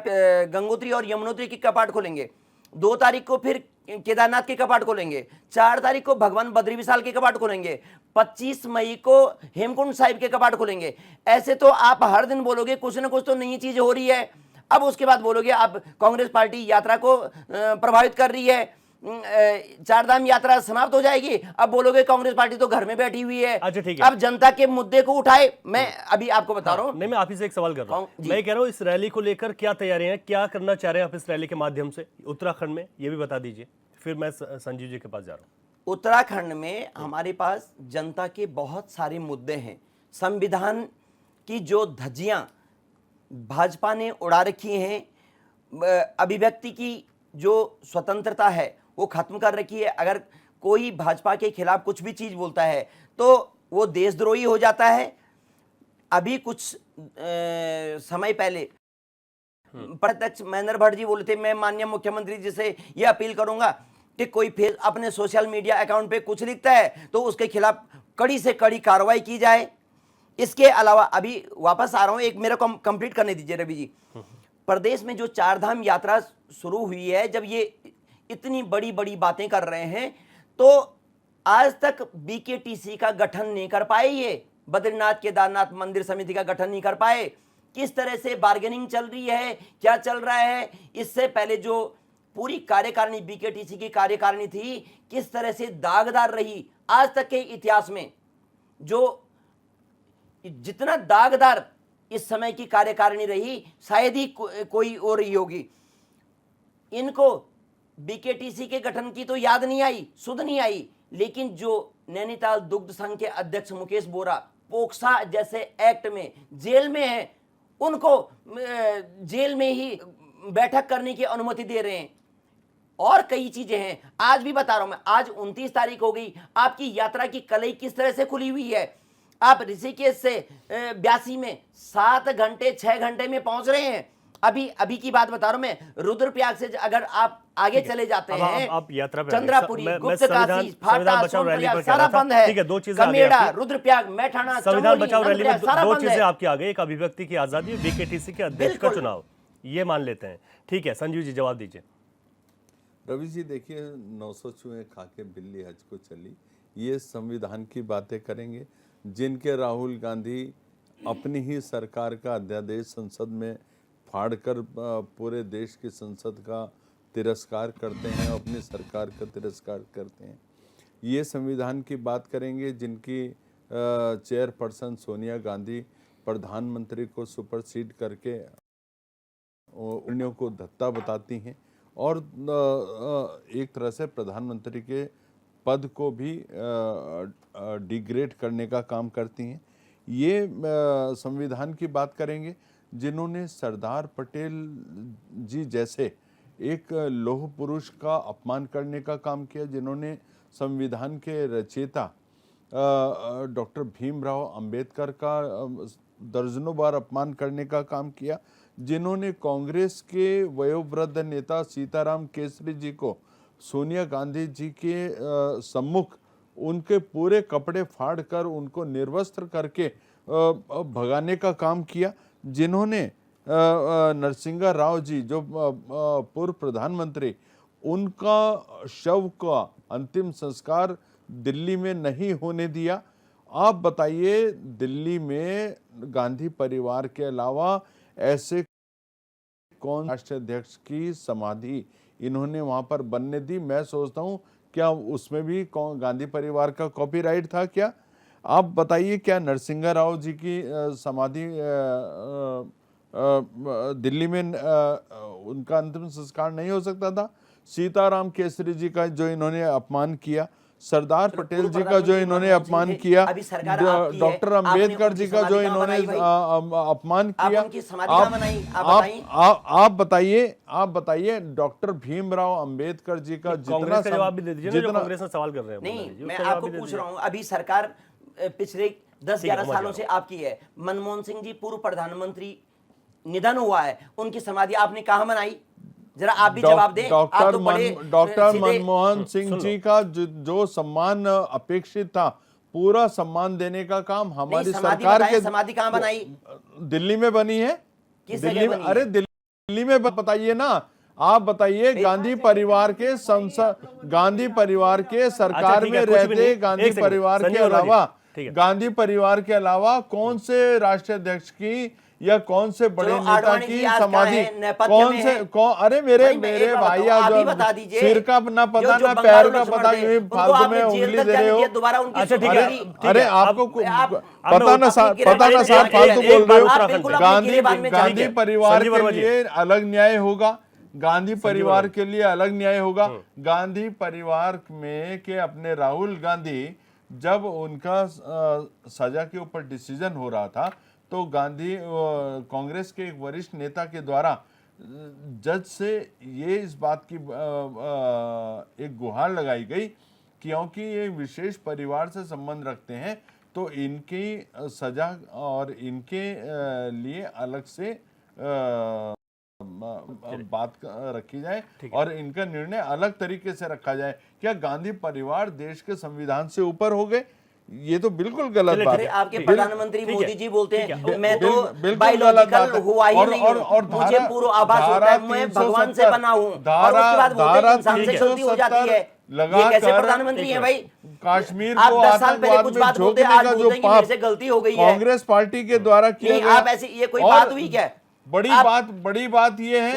गंगोत्री और यमुनोत्री की कपाट खोलेंगे, 2 तारीख को फिर केदारनाथ के कपाट खोलेंगे, 4 तारीख को भगवान बद्री विशाल के कपाट खोलेंगे, 25 मई को हेमकुंड साहिब के कपाट खोलेंगे। ऐसे तो आप हर दिन बोलोगे कुछ ना कुछ तो नई चीज हो रही है। अब उसके बाद बोलोगे आप कांग्रेस पार्टी यात्रा को प्रभावित कर रही है, चारधाम यात्रा समाप्त हो जाएगी। अब बोलोगे कांग्रेस पार्टी तो घर में बैठी हुई है। अच्छा ठीक है, अब जनता के मुद्दे को उठाए। मैं अभी आपको बता रहा हूँ, नहीं मैं आप ही से एक सवाल कर रहा हूँ। मैं कह रहा हूँ इस रैली को लेकर क्या तैयारियां हैं, क्या करना चाह रहे हैं आप इस रैली के माध्यम से उत्तराखंड में, ये भी बता दीजिए। फिर मैं संजीव जी के पास जा रहा हूँ। उत्तराखंड में हमारे पास जनता के बहुत सारे मुद्दे हैं। संविधान की जो धज्जियां भाजपा ने उड़ा रखी हैं, अभिव्यक्ति की जो स्वतंत्रता है वो खत्म कर रखी है। अगर कोई भाजपा के खिलाफ कुछ भी चीज बोलता है तो वो देशद्रोही हो जाता है। अभी कुछ समय पहले प्रत्यक्ष महेंद्र भट्ट जी बोले थे, मैं माननीय मुख्यमंत्री जी से ये अपील करूंगा कि कोई फिर अपने सोशल मीडिया अकाउंट पे कुछ लिखता है तो उसके खिलाफ कड़ी से कड़ी कार्रवाई की जाए। इसके अलावा अभी वापस आ रहा हूं, एक मेरा कंप्लीट करने दीजिए रवि जी। प्रदेश में जो चारधाम यात्रा शुरू हुई है, जब ये इतनी बड़ी बड़ी बातें कर रहे हैं तो आज तक बीकेटीसी का गठन नहीं कर पाए, ये बद्रीनाथ केदारनाथ मंदिर समिति का गठन नहीं कर पाए। किस तरह से बार्गेनिंग चल रही है, क्या चल रहा है? इससे पहले जो पूरी कार्यकारिणी बीकेटीसी की कार्यकारिणी थी, किस तरह से दागदार रही। आज तक के इतिहास में जो जितना दागदार इस समय की कार्यकारिणी रही शायद ही कोई और रही होगी। इनको बीकेटीसी के गठन की तो याद नहीं आई, सुध नहीं आई, लेकिन जो नैनीताल दुग्ध संघ के अध्यक्ष मुकेश बोरा पोक्सा जैसे एक्ट में जेल में है, उनको जेल में ही बैठक करने की अनुमति दे रहे हैं। और कई चीजें हैं। आज भी बता रहा हूं मैं, आज 29 तारीख हो गई, आपकी यात्रा की कलई किस तरह से खुली हुई है। आप ऋषिकेश से ब्यासी में 7 घंटे 6 घंटे में पहुंच रहे हैं। अभी अभी की बात बता रहा हूं मैं, रुद्रप्रयाग से अगर आप आगे चले जाते अब हैं, आप यात्रा पे आ गए। चंद्रापुरी, मैं गुप्त संविधान काशी, फाटा, बचाओ रैली पर सोनप्रयाग कह सारा रहा था। बंद है। ठीक है, दो चीजें आ गई कमेड़ा, आपकी। रुद्रप्रयाग, मैठाना, संविधान चमोली, बचाओ रैली में नंदप्रयाग, सारा दो बंद चीजें है। आपकी आ गई, एक अभिव्यक्ति की आजादी, बीकेटीसी के अध्यक्ष का बिल्कुल। चुनाव, ये मान लेते हैं। ठीक है, संजीव जी जवाब दीजिए। रवि जी देखिए, 900 चूहे खा के बिल्ली हज को चली, ये संविधान की बातें करेंगे जिनके राहुल गांधी अपनी ही सरकार का अध्यादेश संसद में फाड़कर पूरे देश की संसद का तिरस्कार करते हैं, अपनी सरकार का तिरस्कार करते हैं। ये संविधान की बात करेंगे जिनकी चेयरपर्सन सोनिया गांधी प्रधानमंत्री को सुपरसीड करके उन्हें को धत्ता बताती हैं और एक तरह से प्रधानमंत्री के पद को भी डिग्रेड करने का काम करती हैं। ये संविधान की बात करेंगे जिन्होंने सरदार पटेल जी जैसे एक लौह पुरुष का अपमान करने का काम किया, जिन्होंने संविधान के रचयिता डॉक्टर भीमराव अंबेडकर का दर्जनों बार अपमान करने का काम किया, जिन्होंने कांग्रेस के वयोवृद्ध नेता सीताराम केसरी जी को सोनिया गांधी जी के सम्मुख उनके पूरे कपड़े फाड़कर उनको निर्वस्त्र करके भगाने का काम किया, जिन्होंने नरसिंहा राव जी जो पूर्व प्रधानमंत्री, उनका शव का अंतिम संस्कार दिल्ली में नहीं होने दिया। आप बताइए, दिल्ली में गांधी परिवार के अलावा ऐसे कौन राष्ट्रीय अध्यक्ष की समाधि इन्होंने वहां पर बनने दी? मैं सोचता हूं क्या उसमें भी गांधी परिवार का कॉपीराइट था क्या? आप बताइए, क्या नरसिंहा राव जी की समाधि दिल्ली में उनका अंतिम संस्कार नहीं हो सकता था? सीताराम केसरी जी का जो इन्होंने अपमान किया, सरदार पटेल जी का जो इन्होंने अपमान किया, डॉक्टर अंबेडकर जी का जो इन्होंने अपमान किया, आप बताइए डॉक्टर भीमराव अंबेडकर जी का कांग्रेस का जवाब भी दे दीजिए, जो कांग्रेस में सवाल कर रहे हैं। नहीं, मैं आपको पूछ रहा हूं, अभी सरकार पिछले 10-11 सालों से आपकी है। मनमोहन सिंह जी पूर्व प्रधानमंत्री निधन हुआ है, उनकी समाधि आपने कहां मनाई? जरा आप भी जवाब दें। डॉक्टर मनमोहन सिंह जी का जो सम्मान अपेक्षित था, पूरा सम्मान देने का काम हमारी सरकार के। समाधि कहां बनाई? दिल्ली में बनी है। किस दिल्ली में? बनी अरे दिल्ली में बताइए ना, आप बताइए। गांधी परिवार के संसद, गांधी परिवार के सरकार में रहते गांधी परिवार के अलावा, गांधी परिवार के अलावा कौन से राष्ट्रीय अध्यक्ष की या कौन से बड़े नेता की समाधि, अरे मेरे भाई, सिर का ना पता ना पैर का पता, फालतू में उंगली दे रहे हो। अच्छा ठीक है, अरे आपको पता ना साहब फालतू बोल रहे हो। गांधी परिवार के लिए अलग न्याय होगा, गांधी परिवार के लिए अलग न्याय होगा। गांधी परिवार में के अपने राहुल गांधी, जब उनका सजा के ऊपर डिसीजन हो रहा था, तो गांधी कांग्रेस के एक वरिष्ठ नेता के द्वारा जज से ये इस बात की एक गुहार लगाई गई, क्योंकि ये विशेष परिवार से संबंध रखते हैं, तो इनकी सजा और इनके लिए अलग से बात रखी जाए और इनका निर्णय अलग तरीके से रखा जाए। क्या गांधी परिवार देश के संविधान से ऊपर हो गए? ये तो बिल्कुल गलत बात है। आपके प्रधानमंत्री मोदी जी बोलते हैं मैं तो बायोलॉजिकल हुआ ही नहीं हूं, मुझे पूर्व आभास होता है मैं भगवान से बना हूं, और उसके बाद बोलते हैं इंसान से गलती हो जाती है। ये कैसे प्रधानमंत्री हैं भाई? कश्मीर आप को 10 साल पहले कुछ बात बोलते हैं, आज बोलते हैं कि मेरे से गलती हो गई है। कांग्रेस पार्टी के द्वारा किया नहीं, गया। आप ऐसी, ये कोई बात हुई क्या? बड़ी बात ये है,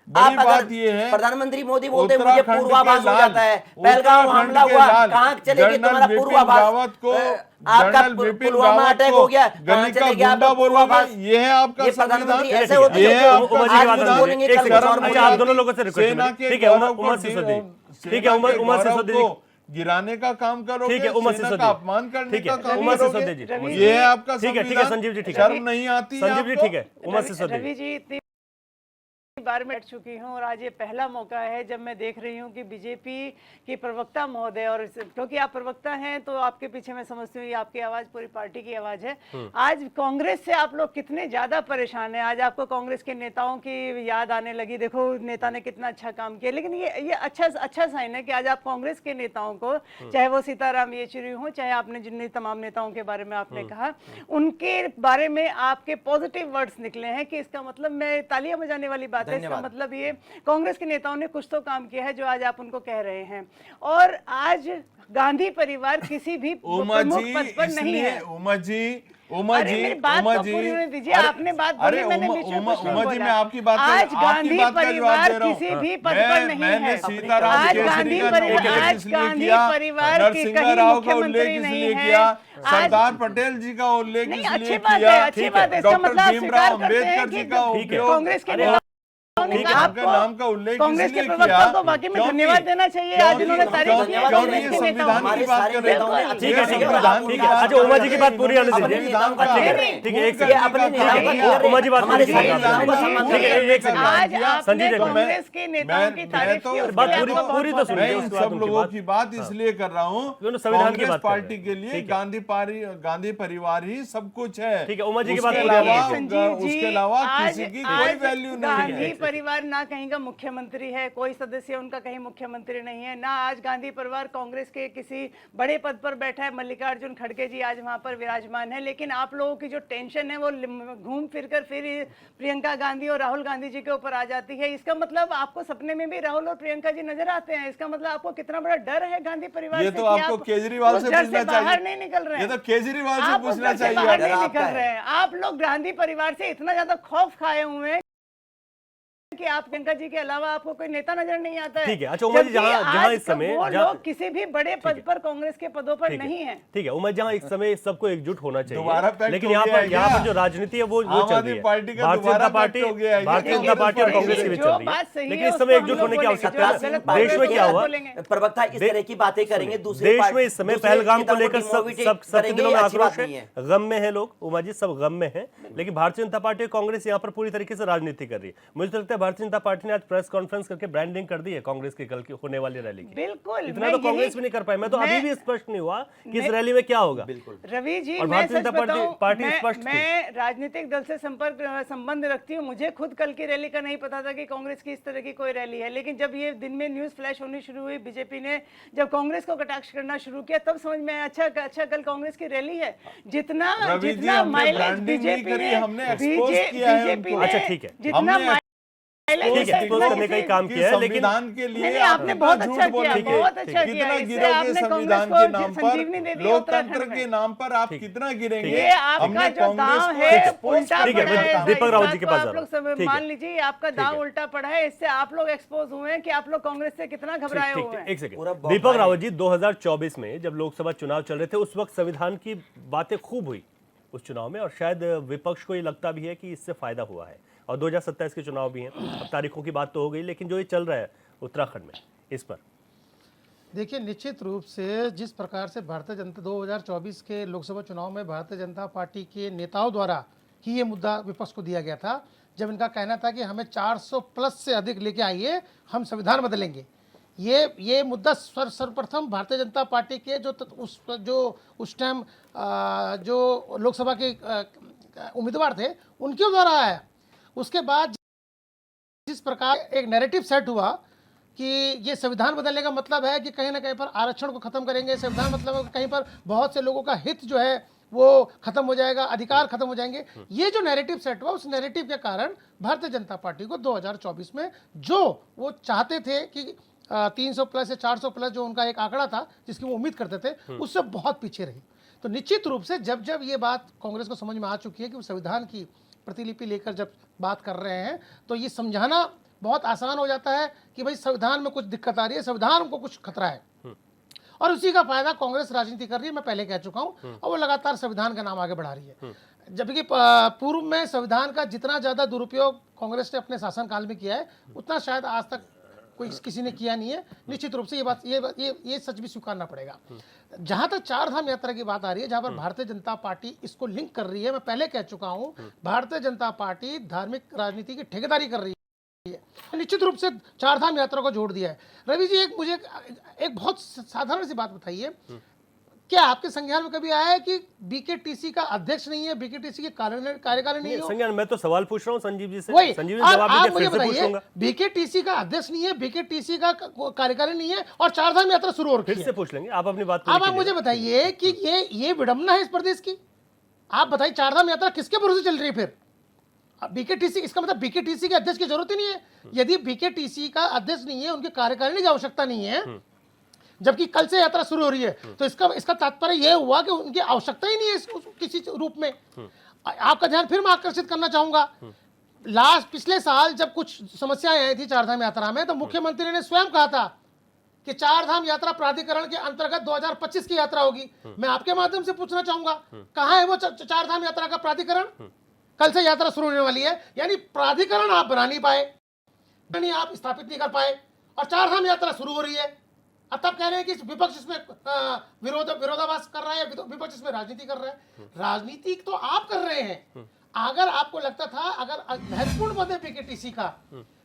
बड़ी बात ये है, प्रधानमंत्री मोदी बोलते हैं मुझे पूर्वाभास हो जाता है, पहलगाम हमला हुआ, कहां चले गए तुम्हारा पूर्वाभास? आपका पुलवामा अटैक हो गया, कहां चले गया आपका पूर्वाभास? ये है आपका प्रधानमंत्री ऐसे होते हैं? आप दोनों लोगों से रिक्वेस्ट, ठीक है उमर सिसोदिया, ठीक है उमर सिसोदिया गिराने का काम करोगे, ठीक है उमर सिसोदिया का अपमान करने का काम उमर करोगे। सिसोदिया जी, ये है आपका ठीक है संजीव जी, ठीक है, शर्म नहीं आती? संजीव जी ठीक है, उमर सिसोदिया रवि जी इतनी बार मैं हट चुकी हूँ और आज ये पहला मौका है जब मैं देख रही हूँ कि बीजेपी की प्रवक्ता महोदय, और क्योंकि आप प्रवक्ता हैं तो आपके पीछे मैं समझती हूँ ये आपकी आवाज पूरी पार्टी की आवाज है। आज कांग्रेस से आप लोग कितने ज्यादा परेशान हैं, आज आपको कांग्रेस के नेताओं की याद आने लगी, देखो नेता ने कितना अच्छा काम किया। लेकिन ये अच्छा साइन है कि आज आप कांग्रेस के नेताओं को, चाहे वो सीताराम येचुरी हो, चाहे आपने जिन तमाम नेताओं के बारे में आपने कहा, उनके बारे में आपके पॉजिटिव वर्ड्स निकले हैं कि इसका मतलब, मैं तालियां बजाने वाली बात है, इसका मतलब ये कांग्रेस के नेताओं ने कुछ तो काम किया है जो आज आप उनको कह रहे हैं। और आज गांधी परिवार किसी भी प्रमुख पद पर नहीं है। उमा जी, मेरी बात तो पूरी होने दीजिए, आपने बात बोली, मैंने बीच में कुछ नहीं बोला। मैं आपकी बात आज गांधी का जवाब परिवार दे रहा हूं। किसी भी पद पर नहीं है। मैंने सीताराम आज केसरी गांधी का परिवार की कहीं मुख्यमंत्री नहीं है। सरदार पटेल जी का उल्लेख नहीं, इसलिए अच्छी बात किया, है, अच्छी बात है। इसका मतलब आप डॉक्टर स्वीकार भीमराव करते हैं अम्बेडकर जी कि का उपयोग कांग्रेस के नेताओं ने कहा आपका नाम का उल्लेख कांग्रेस के इसलिए प्रवक्ता किया को वाकई में क्योंकि- धन्यवाद देना चाहिए। आज उन्होंने तारीफ की है क्योंकि कांग्रेस ये के संविधान नेताओं की बात कर रहे बिल्कुल। हैं। ठीक है, ठीक है, संविधान ठीक की है। बात अच्छा, उमा जी की बात पूरी आने अपने दीजिए। नेताओं का ठीक है, कह रहे हैं। ठीक है, एक ये सेकंड। अपने नेताओं का कह रहे उमा जी हैं। बात हमारे पूरी कीजिए। नेताओं का सम्मान ठीक है, करें। एक सेकंड। आज आपने संजय जी, कांग्रेस के नेताओं की तारीफ की, उसके बात लिए पूरी आपका पूरी तो बहुत-बहुत सुनिए, मैं उसके इन बाद सब उनकी लोगों बात। की बात इसलिए कर रहा हूँ, क्योंकि संविधान की कांग्रेस बात कर रहे पार्टी हैं। के लिए ठीक है। गांधी परिवार ही सब कुछ है। ठीक है, उमा जी की बात उसके पूरी अलावा- आने दीजिए। संजीव जी, उसके अलावा आज- किसी की आज कोई वैल्यू नहीं गांधी है। परिवार ना कहीं का मुख्यमंत्री है, कोई सदस्य उनका कहीं मुख्यमंत्री नहीं है, ना आज गांधी परिवार कांग्रेस के किसी बड़े पद पर बैठा है। मल्लिकार्जुन खड़गे जी आज वहां पर विराजमान है। लेकिन आप लोगों की जो टेंशन है वो घूम फिर कर फिर प्रियंका गांधी और राहुल गांधी जी के ऊपर आ जाती है। इसका मतलब आपको सपने में भी राहुल और प्रियंका जी नजर आते हैं। इसका मतलब आपको कितना बड़ा डर है गांधी परिवार ये से तो कि आपको आप केजरीवाल उस से डर पूछना बाहर चाहिए। नहीं निकल रहे हैं। ये तो केजरीवाल से आप उस पूछना डर से चाहिए। बाहर डर नहीं आपका निकल है। रहे हैं। आप लोग गांधी परिवार से इतना ज्यादा खौफ खाए हुए हैं कि आप प्रियंका जी के अलावा आपको कोई नेता नजर नहीं आता है। ठीक है। अच्छा, उमा जी, जबकि जहां आज इस समय वो जहां- लोग किसी भी बड़े पद पर कांग्रेस के पदों पर नहीं है। ठीक है, उमा, जहां इस समय सबको एकजुट होना दोबारा चाहिए, पैक्ट लेकिन हो यहाँ गया पर है क्या? जो राजनीति है वो आम चल आदमी रही है। पार्टी का भारतीय जनता दोबारा पार्टी पैक्ट हो गया है। भारतीय ये जनता पार्टी और कांग्रेस कांग्रेस के बीच जो चल रही बात है, सही लेकिन है इस समय उसको एकजुट हम होने की लोग आवश्यकता बोलेंगे, है। जो गलत देश में बात क्या है, हुआ, बोलेंगे। प्रवक्ता इस तरह की बातें करेंगे दूसरे देश में इस समय पहलगाम को लेकर सबके दिलों में आक्रोश नहीं है, गम में है लोग। उमा जी, सब गम में है, लेकिन भारतीय जनता पार्टी और कांग्रेस यहाँ पर पूरी तरीके से राजनीति कर रही है। मुझे तो लगता है भारतीय जनता पार्टी ने आज प्रेस कॉन्फ्रेंस करके ब्रांडिंग कर दी है कांग्रेस की कल की होने वाली रैली की। बिल्कुल, इतना मैं तो कांग्रेस यही- भी नहीं कर पाई। मैं तो अभी भी स्पष्ट नहीं हुआ कि इस रैली में क्या होगा। रवि जी, और मैं भारतीय सच जनता बताऊं, पार्टी स्पष्ट थी। मैं राजनीतिक दल से संबंध रखती हूँ। मुझे खुद कल की रैली का नहीं पता था कि कांग्रेस की इस तरह की कोई रैली है। लेकिन जब ये दिन में न्यूज फ्लैश होनी शुरू हुई, बीजेपी ने जब कांग्रेस को कटाक्ष करना शुरू किया, तब समझ में आया अच्छा कल कांग्रेस की रैली है। जितना रवि जी, जितना हमने माइलेज branding नहीं बीजेपी करी, ने हमने expose किया है बीजेपी उनको। अच्छा, ठीक है। जितना हमने माइलेज ठीक है, एक्सपोज करने का ही काम किया है, लेकिन संविधान के लिए नहीं, आपने कितना बहुत झूठ अच्छा किया, बोलेंगे, बहुत अच्छा किया। कितना इससे गिरोगे आपने संविधान कांग्रेस के को नाम संजीवनी दे पर, दी लोकतंत्र उत्तराखंड के में। नाम पर आप कितना गिरेंगे। ये आपका हमने जो कांग्रेस दांव को है expose उल्टा ठीक है, पड़ा है। दीपक इस रावत बात जी के को पास आप आ लोग रहा हूं। सब ठीक मान है। लीजिए, आपका ठीक दांव है। उल्टा पड़ा है। इससे आप लोग एक्सपोज हुए हैं कि आप लोग कांग्रेस से कितना घबराए ठीक, हुए हैं। एक पूरा सेकंड। बहुत दीपक भारी रावत जी, 2024 में जब लोकसभा चुनाव चल रहे थे, उस वक्त संविधान की बातें खूब हुई उस चुनाव में, और शायद विपक्ष को ये लगता भी है कि इससे फायदा हुआ है। और 2027 के चुनाव भी हैं, अब तारीखों की बात तो हो गई, लेकिन जो ये चल रहा है उत्तराखंड में, इस पर देखिए, निश्चित रूप से जिस प्रकार से भारतीय जनता 2024 के लोकसभा चुनाव में भारतीय जनता पार्टी के नेताओं द्वारा ही ये मुद्दा विपक्ष को दिया गया था, जब इनका कहना था कि हमें 400 प्लस से अधिक लेके आइए, हम संविधान बदलेंगे। ये मुद्दा सर्वप्रथम भारतीय जनता पार्टी के जो उस टाइम जो लोकसभा के उम्मीदवार थे उनके द्वारा आया। उसके बाद जिस प्रकार एक नैरेटिव सेट हुआ कि ये संविधान बदलने का मतलब है कि कहीं ना कहीं पर आरक्षण को खत्म करेंगे, संविधान मतलब है कि कहीं पर बहुत से लोगों का हित जो है वो खत्म हो जाएगा, अधिकार खत्म हो जाएंगे। ये जो नैरेटिव सेट हुआ, उस नैरेटिव के कारण भारतीय जनता पार्टी को 2024 में जो वो चाहते थे कि 300 प्लस या 400 प्लस जो उनका एक आंकड़ा था जिसकी वो उम्मीद करते थे, उससे बहुत पीछे रही। तो निश्चित रूप से जब ये बात कांग्रेस को समझ में आ चुकी है कि वो संविधान की प्रतिलिपि लेकर जब बात कर रहे हैं, तो ये समझाना बहुत आसान हो जाता है कि भाई संविधान में कुछ दिक्कत आ रही है, संविधान को कुछ खतरा है, और उसी का फायदा कांग्रेस राजनीति कर रही है। मैं पहले कह चुका हूं, और वो लगातार संविधान का नाम आगे बढ़ा रही है। जबकि पूर्व में संविधान का जितना ज्यादा दुरुपयोग कांग्रेस ने अपने शासनकाल में किया है, उतना शायद आज तक कोई किसी ने किया नहीं है। निश्चित रूप से ये सच भी स्वीकारना पड़ेगा। जहां तक चार धाम यात्रा की बात आ रही है, जहां पर भारतीय जनता पार्टी इसको लिंक कर रही है, मैं पहले कह चुका हूं, भारतीय जनता पार्टी धार्मिक राजनीति की ठेकेदारी कर रही है। निश्चित रूप से चारधाम यात्रा को जोड़ दिया है। रवि जी, एक मुझे एक बहुत साधारण सी बात बताइए, क्या आपके संज्ञान में कभी आया है कि बीकेटीसी का अध्यक्ष नहीं है, बीकेटीसी की कार्यकारिणी नहीं है? संज्ञान मैं तो सवाल पूछ रहा हूँ संजीव जी से, वही संजीव जी जवाब आप दीजिए, मुझे फिर से पूछ बताइए, लूंगा। बीकेटीसी का अध्यक्ष नहीं है, बीकेटीसी का कार्यकारिणी नहीं है और चारधाम यात्रा शुरू हो रही फिर है। से पूछ लेंगे, आप अपनी बात अब पूरी आप कीजिए। मुझे बताइए कि ये विडंबना है इस प्रदेश की। आप बताइए, चारधाम यात्रा किसके भरोसे चल रही है फिर? बीकेटीसी, इसका मतलब बीकेटीसी के अध्यक्ष की जरूरत ही नहीं है। यदि बीकेटीसी का अध्यक्ष नहीं है, उनके कार्यकारिणी की आवश्यकता नहीं है, जबकि कल से यात्रा शुरू हो रही है, तो इसका तात्पर्य यह हुआ कि उनकी आवश्यकता ही नहीं है किसी रूप में। आपका ध्यान फिर मैं आकर्षित करना चाहूंगा, पिछले साल जब कुछ समस्याएं आई थी चारधाम यात्रा में, तो मुख्यमंत्री ने स्वयं कहा था कि चारधाम यात्रा प्राधिकरण के अंतर्गत 2025 की यात्रा होगी। मैं आपके माध्यम से पूछना चाहूंगा, कहां है वो चारधाम यात्रा का प्राधिकरण? कल से यात्रा शुरू होने वाली है, यानी प्राधिकरण आप बना नहीं पाए, यानी आप स्थापित नहीं कर पाए, और चारधाम यात्रा शुरू हो रही है। अब तब कह रहे हैं कि विपक्ष इसमें विरोधाभास कर रहा है, विपक्ष इसमें राजनीति कर रहा है। राजनीति तो आप कर रहे हैं। अगर आपको लगता था, अगर महत्वपूर्ण पद है बीकेटीसी का,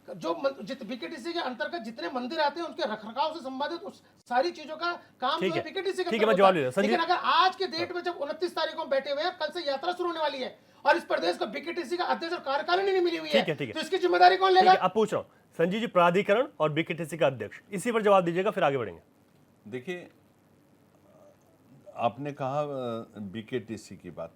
जो बीकेटीसी के अंतर्गत जितने मंदिर आते हैं उनके रखरखाव से संबंधित उस सारी चीजों का काम जो है बीकेटीसी का, लेकिन अगर आज के डेट में जब 29 तारीख को बैठे हुए हैं, कल से यात्रा शुरू होने वाली है और इस प्रदेश को बीकेटीसी का अध्यक्ष और कार्यकारिणी नहीं मिली हुई है, तो इसकी जिम्मेदारी कौन लेगा? अब पूछ रहा हूँ संजीव जी, प्राधिकरण और बीकेटीसी का अध्यक्ष, इसी पर जवाब दीजिएगा, फिर आगे बढ़ेंगे। देखिए, आपने कहा बीकेटीसी की बात,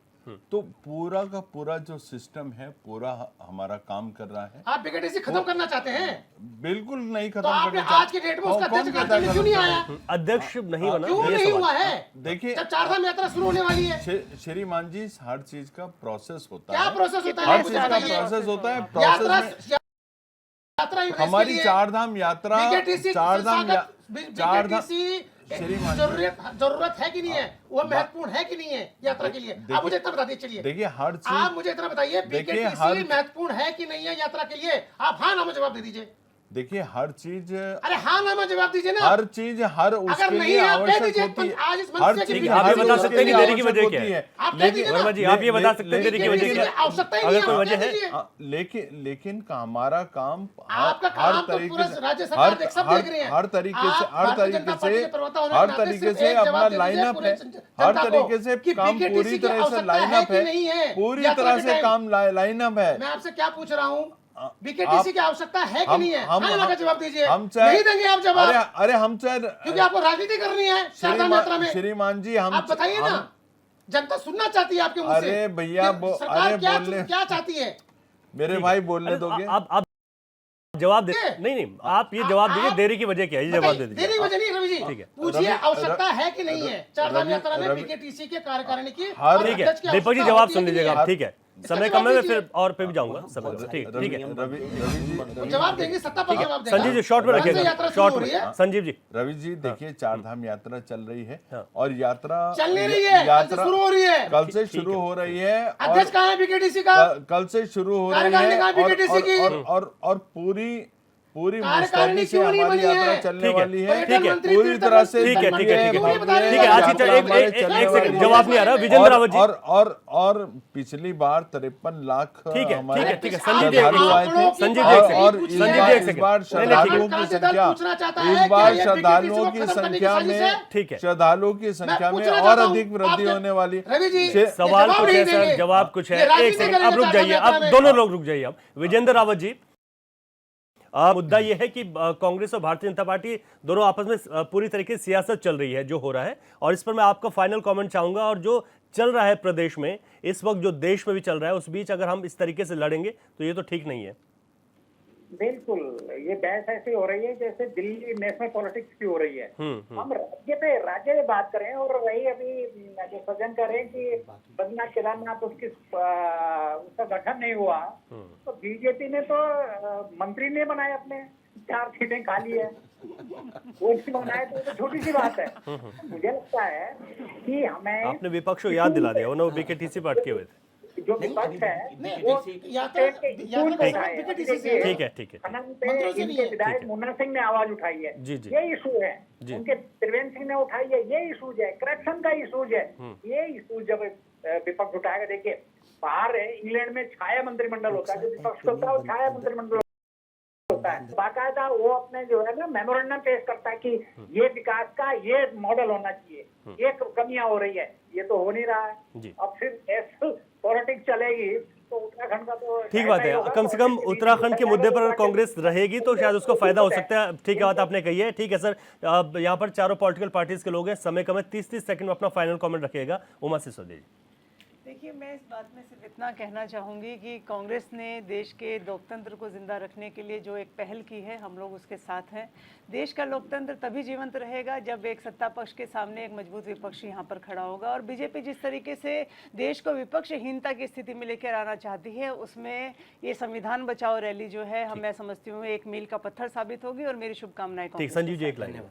तो पूरा का पूरा जो सिस्टम है, पूरा हमारा काम कर रहा है। आप बीकेटीसी खत्म करना चाहते हैं? बिल्कुल नहीं तो खत्म आपने करना आज के डेट में उसका अध्यक्ष कार्यकारिणी क्यों नहीं आया? अध्यक्ष नहीं बना, क्यों ये नहीं सवाल। हुआ है? देखिए, जब चारधाम यात्रा शुरू होने वाली है, श्रीमान जी, हर चीज का प्रोसेस होता क्या है। प्रोसेस होता है? हर चीज का प्रोसेस होता है। यात्रा प्रोसेस में हमारी चारधाम यात्रा, जरूरत है कि नहीं है, वो महत्वपूर्ण है कि नहीं है यात्रा के लिए? आप मुझे इतना बता दीजिए। चलिए, देखिए, हर चीज, आप मुझे इतना बताइए, बीकेटीसी महत्वपूर्ण है कि नहीं है यात्रा के लिए? आप हाँ ना में जवाब दे दीजिए। देखिए, हर चीज, अरे हाँ ना में जवाब दीजिए ना। हर चीज हर उसके लिए आवश्यक होती है। आज इस हर मंच से चीज आप ये बता सकते हैं कि देरी की वजह क्या होती है? आप कह दीजिए ना। वर्मा जी, आप ये बता सकते हैं देरी की वजह क्या है? आवश्यकता ही अगर नहीं कोई है, वजह आप है? कह दीजिए। लेकिन हमारा काम आपका हर काम तो तरीके पूरा से, राज्य सरकार देख, सब देख रहे हैं। हर तरीके से, आप भारतीय जनता पार्टी के प्रवक्ता होने के हर नाते तरीके सिर्फ से एक अपना जवाब दे दीजिए लाइनअप पूरे है, जनता हर को तरीके से कि काम बीकेटीसी पूरी की तरह से आवश्यकता है लाइनअप कि नहीं है, है? पूरी यात्रा तरह के से टाइम। काम लाइनअप है। मैं आपसे क्या पूछ रहा हूँ, बीकेटीसी की आवश्यकता है कि नहीं है? हाँ ना का जवाब दीजिए। हम चाहे, नहीं देंगे आप जवाब, अरे हम चाहे, क्योंकि आपको राजनीति करनी है चारधाम यात्रा में। श्रीमान जी, हम आप बताइए ना, जनता सुनना चाहती है आपके मुंह से। अरे भैया, कि सरकार अरे बोलने, क्या चाहती है? मेरे भाई बोलने दोगे? आप जवाब दे, नहीं, आप ये जवाब दीजिए, देरी की वजह क्या है, ये जवाब दे देरी दीजिए। वजह नहीं, रवि जी, ठीक है। पूछिए आवश्यकता है कि नहीं है चारधाम यात्रा में बीकेटीसी के कार्यकारिणी की? ठीक ठीक है, दीपक जी जवाब सुन लीजिएगा आप, ठीक है, समय कम है, मैं फिर और पे भी जाऊंगा समय, ठीक है। रवि जी, जवाब देंगे, सत्ता पर जवाब देगा। संजीव जी शॉर्ट में रखिएगा, यात्रा शुरू शॉर्ट हो रही है। में संजीव जी। रवि जी, देखिए, चारधाम यात्रा चल रही है और यात्रा चल नहीं रही है, कल से शुरू हो रही है। कल से शुरू हो रही है। अध्यक्ष कहाँ है बीकेटीसी का? कल से शुरू हो रही कार्यकारिणी कहाँ है बीकेटीसी की? है और पूरी कार्यकारिणी मुस्तैदी से क्यों नहीं हमारी बनी है? यात्रा चलने ठीक है, वाली है। ठीक है, पूरी तरह से ठीक है, ठीक है, ठीक है, ठीक है, आज ही यात्रा हमारे चलने एक वाली सेकंड, है। जवाब नहीं आ रहा, विजेंद्र रावत जी। और पिछली बार 53 लाख ठीक है, हमारे ठीक है, संजीव जी, श्रद्धालु आए थे। संजीव जी, एक सेकंड, और संजीव जी, एक इस सेकंड। बार श्रद्धालुओं की संख्या, इस बार श्रद्धालुओं की संख्या में, ठीक है, श्रद्धालुओं की संख्या में और अधिक वृद्धि होने वाली। रवि जी, सवाल कुछ है सर, जवाब कुछ है। एक सेकंड, अब रुक जाइए, अब दोनों लोग रुक जाइए। अब विजेंद्र रावत जी, मुद्दा यह है कि कांग्रेस और भारतीय जनता पार्टी दोनों आपस में पूरी तरीके से सियासत चल रही है जो हो रहा है, और इस पर मैं आपका फाइनल कमेंट चाहूंगा। और जो चल रहा है प्रदेश में इस वक्त, जो देश में भी चल रहा है, उस बीच अगर हम इस तरीके से लड़ेंगे तो ये तो ठीक नहीं है। बिल्कुल, ये बहस ऐसी हो रही है जैसे दिल्ली नेशनल पॉलिटिक्स की हो रही है। हम राज्य में बात करें, और वही अभी जो सज्जन कह रहे हैं कि बद्रीनाथ केदारनाथ उसका गठन नहीं हुआ, तो बीजेपी ने तो मंत्री ने बनाए, अपने 4 सीटें खाली है, वो नहीं बनाए, तो ये तो छोटी सी बात है। मुझे लगता है कि हमें, आपने विपक्ष को याद दिला दिया, वो बीकेटीसी पर अटके हुए थे। जो विपक्ष है वो यात्रा बीकेटीसी से है। ठीक है, ठीक है, इनके विधायक मुन्ना सिंह ने आवाज उठाई है, जी, जी। ये इशू है। उनके त्रिवेंद्र सिंह ने उठाई है, ये इशूज है, करप्शन का इशूज है। ये इशूज जब विपक्ष उठाएगा, देखिए बाहर इंग्लैंड में छाया मंत्रिमंडल होता है, जो विपक्ष होता है वो छाया मंत्रिमंडल होता होता है, बाकायदा वो अपने जो है ना मेमोरेंडम पेश करता है कि ये विकास का ये मॉडल होना चाहिए, ये कमियां हो रही है, ये तो हो नहीं रहा है। अब फिर ऐसे पॉलिटिक्स चलेगी तो उत्तराखंड का तो ठीक बात है, कम से कम उत्तराखंड के मुद्दे पर कांग्रेस रहेगी तो शायद उसको फायदा हो सकता है। ठीक है, बात आपने कही है। ठीक है सर, अब यहाँ पर चारों पॉलिटिकल पार्टीज के लोग हैं, समय कम है, 30-30 सेकंड में अपना फाइनल कमेंट रखिएगा। उमा सिसोदिया जी। देखिए, मैं इस बात में सिर्फ इतना कहना चाहूँगी कि कांग्रेस ने देश के लोकतंत्र को जिंदा रखने के लिए जो एक पहल की है, हम लोग उसके साथ हैं। देश का लोकतंत्र तभी जीवंत रहेगा जब एक सत्ता पक्ष के सामने एक मजबूत विपक्ष यहाँ पर खड़ा होगा। और बीजेपी जिस तरीके से देश को विपक्षहीनता की स्थिति में लेकर आना चाहती है, उसमें ये संविधान बचाओ रैली जो है, मैं समझती हूँ एक मील का पत्थर साबित होगी। और मेरी शुभकामनाएं। ठीक, संजीव जी एक लाइन।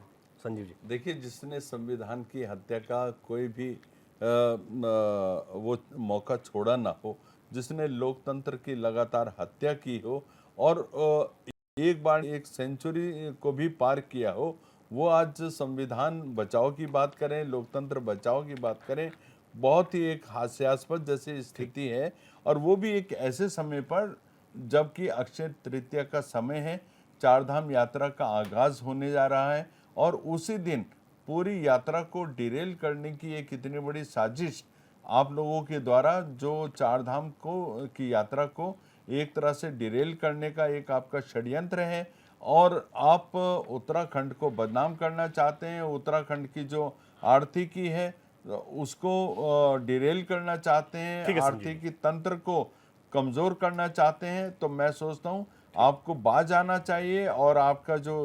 संजीव जी, देखिए, जिसने संविधान की हत्या का कोई भी वो मौका छोड़ा ना हो, जिसने लोकतंत्र की लगातार हत्या की हो और एक बार एक सेंचुरी को भी पार किया हो, वो आज संविधान बचाओ की बात करें, लोकतंत्र बचाओ की बात करें, बहुत ही एक हास्यास्पद जैसी स्थिति है। और वो भी एक ऐसे समय पर जबकि अक्षय तृतीया का समय है, चारधाम यात्रा का आगाज होने जा रहा है और उसी दिन पूरी यात्रा को डिरेल करने की एक इतनी बड़ी साजिश आप लोगों के द्वारा, जो चारधाम को की यात्रा को एक तरह से डिरेल करने का एक आपका षड्यंत्र है। और आप उत्तराखंड को बदनाम करना चाहते हैं, उत्तराखंड की जो आर्थिकी है उसको डिरेल करना चाहते हैं, आर्थिकी तंत्र को कमज़ोर करना चाहते हैं। तो मैं सोचता हूँ आपको बाज आना चाहिए और आपका जो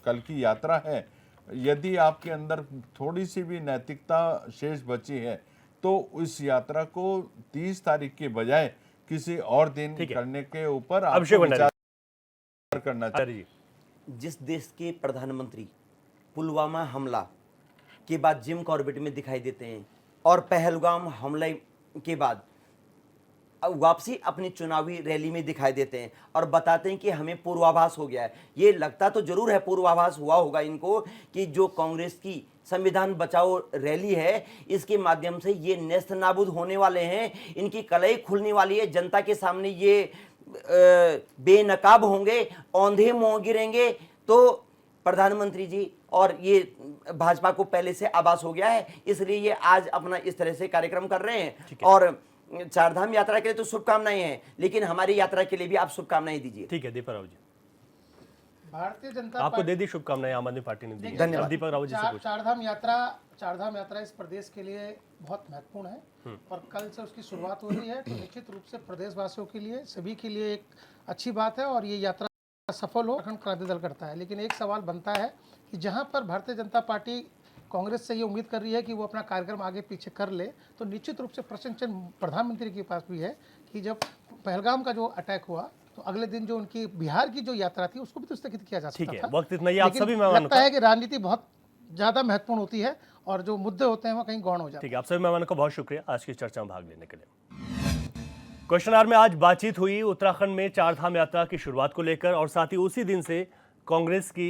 कल की यात्रा है, यदि आपके अंदर थोड़ी सी भी नैतिकता शेष बची है तो इस यात्रा को 30 तारीख के बजाय किसी और दिन करने के ऊपर आपको विचार करना चाहिए। जिस देश के प्रधानमंत्री पुलवामा हमला के बाद जिम कॉर्बेट में दिखाई देते हैं और पहलगाम हमले के बाद वापसी अपनी चुनावी रैली में दिखाई देते हैं और बताते हैं कि हमें पूर्वाभास हो गया है। ये लगता तो जरूर है पूर्वाभास हुआ होगा इनको कि जो कांग्रेस की संविधान बचाओ रैली है, इसके माध्यम से ये नेस्त नाबूद होने वाले हैं, इनकी कलई खुलने वाली है, जनता के सामने ये बेनकाब होंगे, औंधे मुंह गिरेंगे। तो प्रधानमंत्री जी और ये भाजपा को पहले से आभास हो गया है, इसलिए ये आज अपना इस तरह से कार्यक्रम कर रहे हैं। और चारधाम यात्रा के लिए तो शुभकामनाएं हैं, लेकिन हमारी यात्रा के लिए भी आप शुभकामनाएं दीजिए। ठीक है, दीपक राव जी। भारतीय जनता आपको दे दी शुभकामनाएं, आम आदमी पार्टी ने दी। धन्यवाद। दीपक राव जी से पूछिए। चारधाम यात्रा इस प्रदेश के लिए बहुत महत्वपूर्ण है और कल से उसकी शुरुआत हो रही है, तो निश्चित रूप से प्रदेशवासियों के लिए, सभी के लिए एक अच्छी बात है और ये यात्रा सफल हो उत्तराखंड क्रांति दल करता है। लेकिन एक सवाल बनता है कि जहाँ पर भारतीय जनता पार्टी कांग्रेस से ये उम्मीद कर रही है कि वो अपना कार्यक्रम आगे पीछे कर ले, तो निश्चित रूप से प्रश्न चिन्ह प्रधानमंत्री के पास भी है कि जब पहलगाम का जो अटैक हुआ तो अगले दिन जो उनकी बिहार की जो यात्रा थी उसको भी तो स्थगित किया जा सकता था। वक्त इतना ही, आप सभी मेहमानों लगता है कि राजनीति बहुत ज्यादा महत्वपूर्ण होती है और जो मुद्दे होते हैं वो कहीं गौण हो जाते हैं। ठीक है, आप सभी मेहमानों का बहुत शुक्रिया आज की चर्चा में भाग लेने के लिए। क्वेश्चन आवर में आज बातचीत हुई उत्तराखंड में चारधाम यात्रा की शुरुआत को लेकर और साथ ही उसी दिन से कांग्रेस की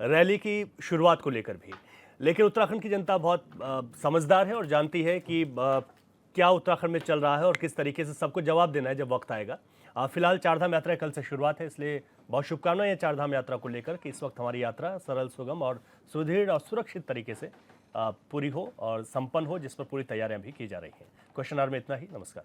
रैली की शुरुआत को लेकर भी। लेकिन उत्तराखंड की जनता बहुत समझदार है और जानती है कि क्या उत्तराखंड में चल रहा है और किस तरीके से सबको जवाब देना है जब वक्त आएगा। फिलहाल चारधाम यात्रा कल से शुरुआत है, इसलिए बहुत शुभकामनाएं चारधाम यात्रा को लेकर कि इस वक्त हमारी यात्रा सरल, सुगम और सुदृढ़ और सुरक्षित तरीके से पूरी हो और संपन्न हो, जिस पर पूरी तैयारियां भी की जा रही हैं। क्वेश्चन आवर में इतना ही। नमस्कार।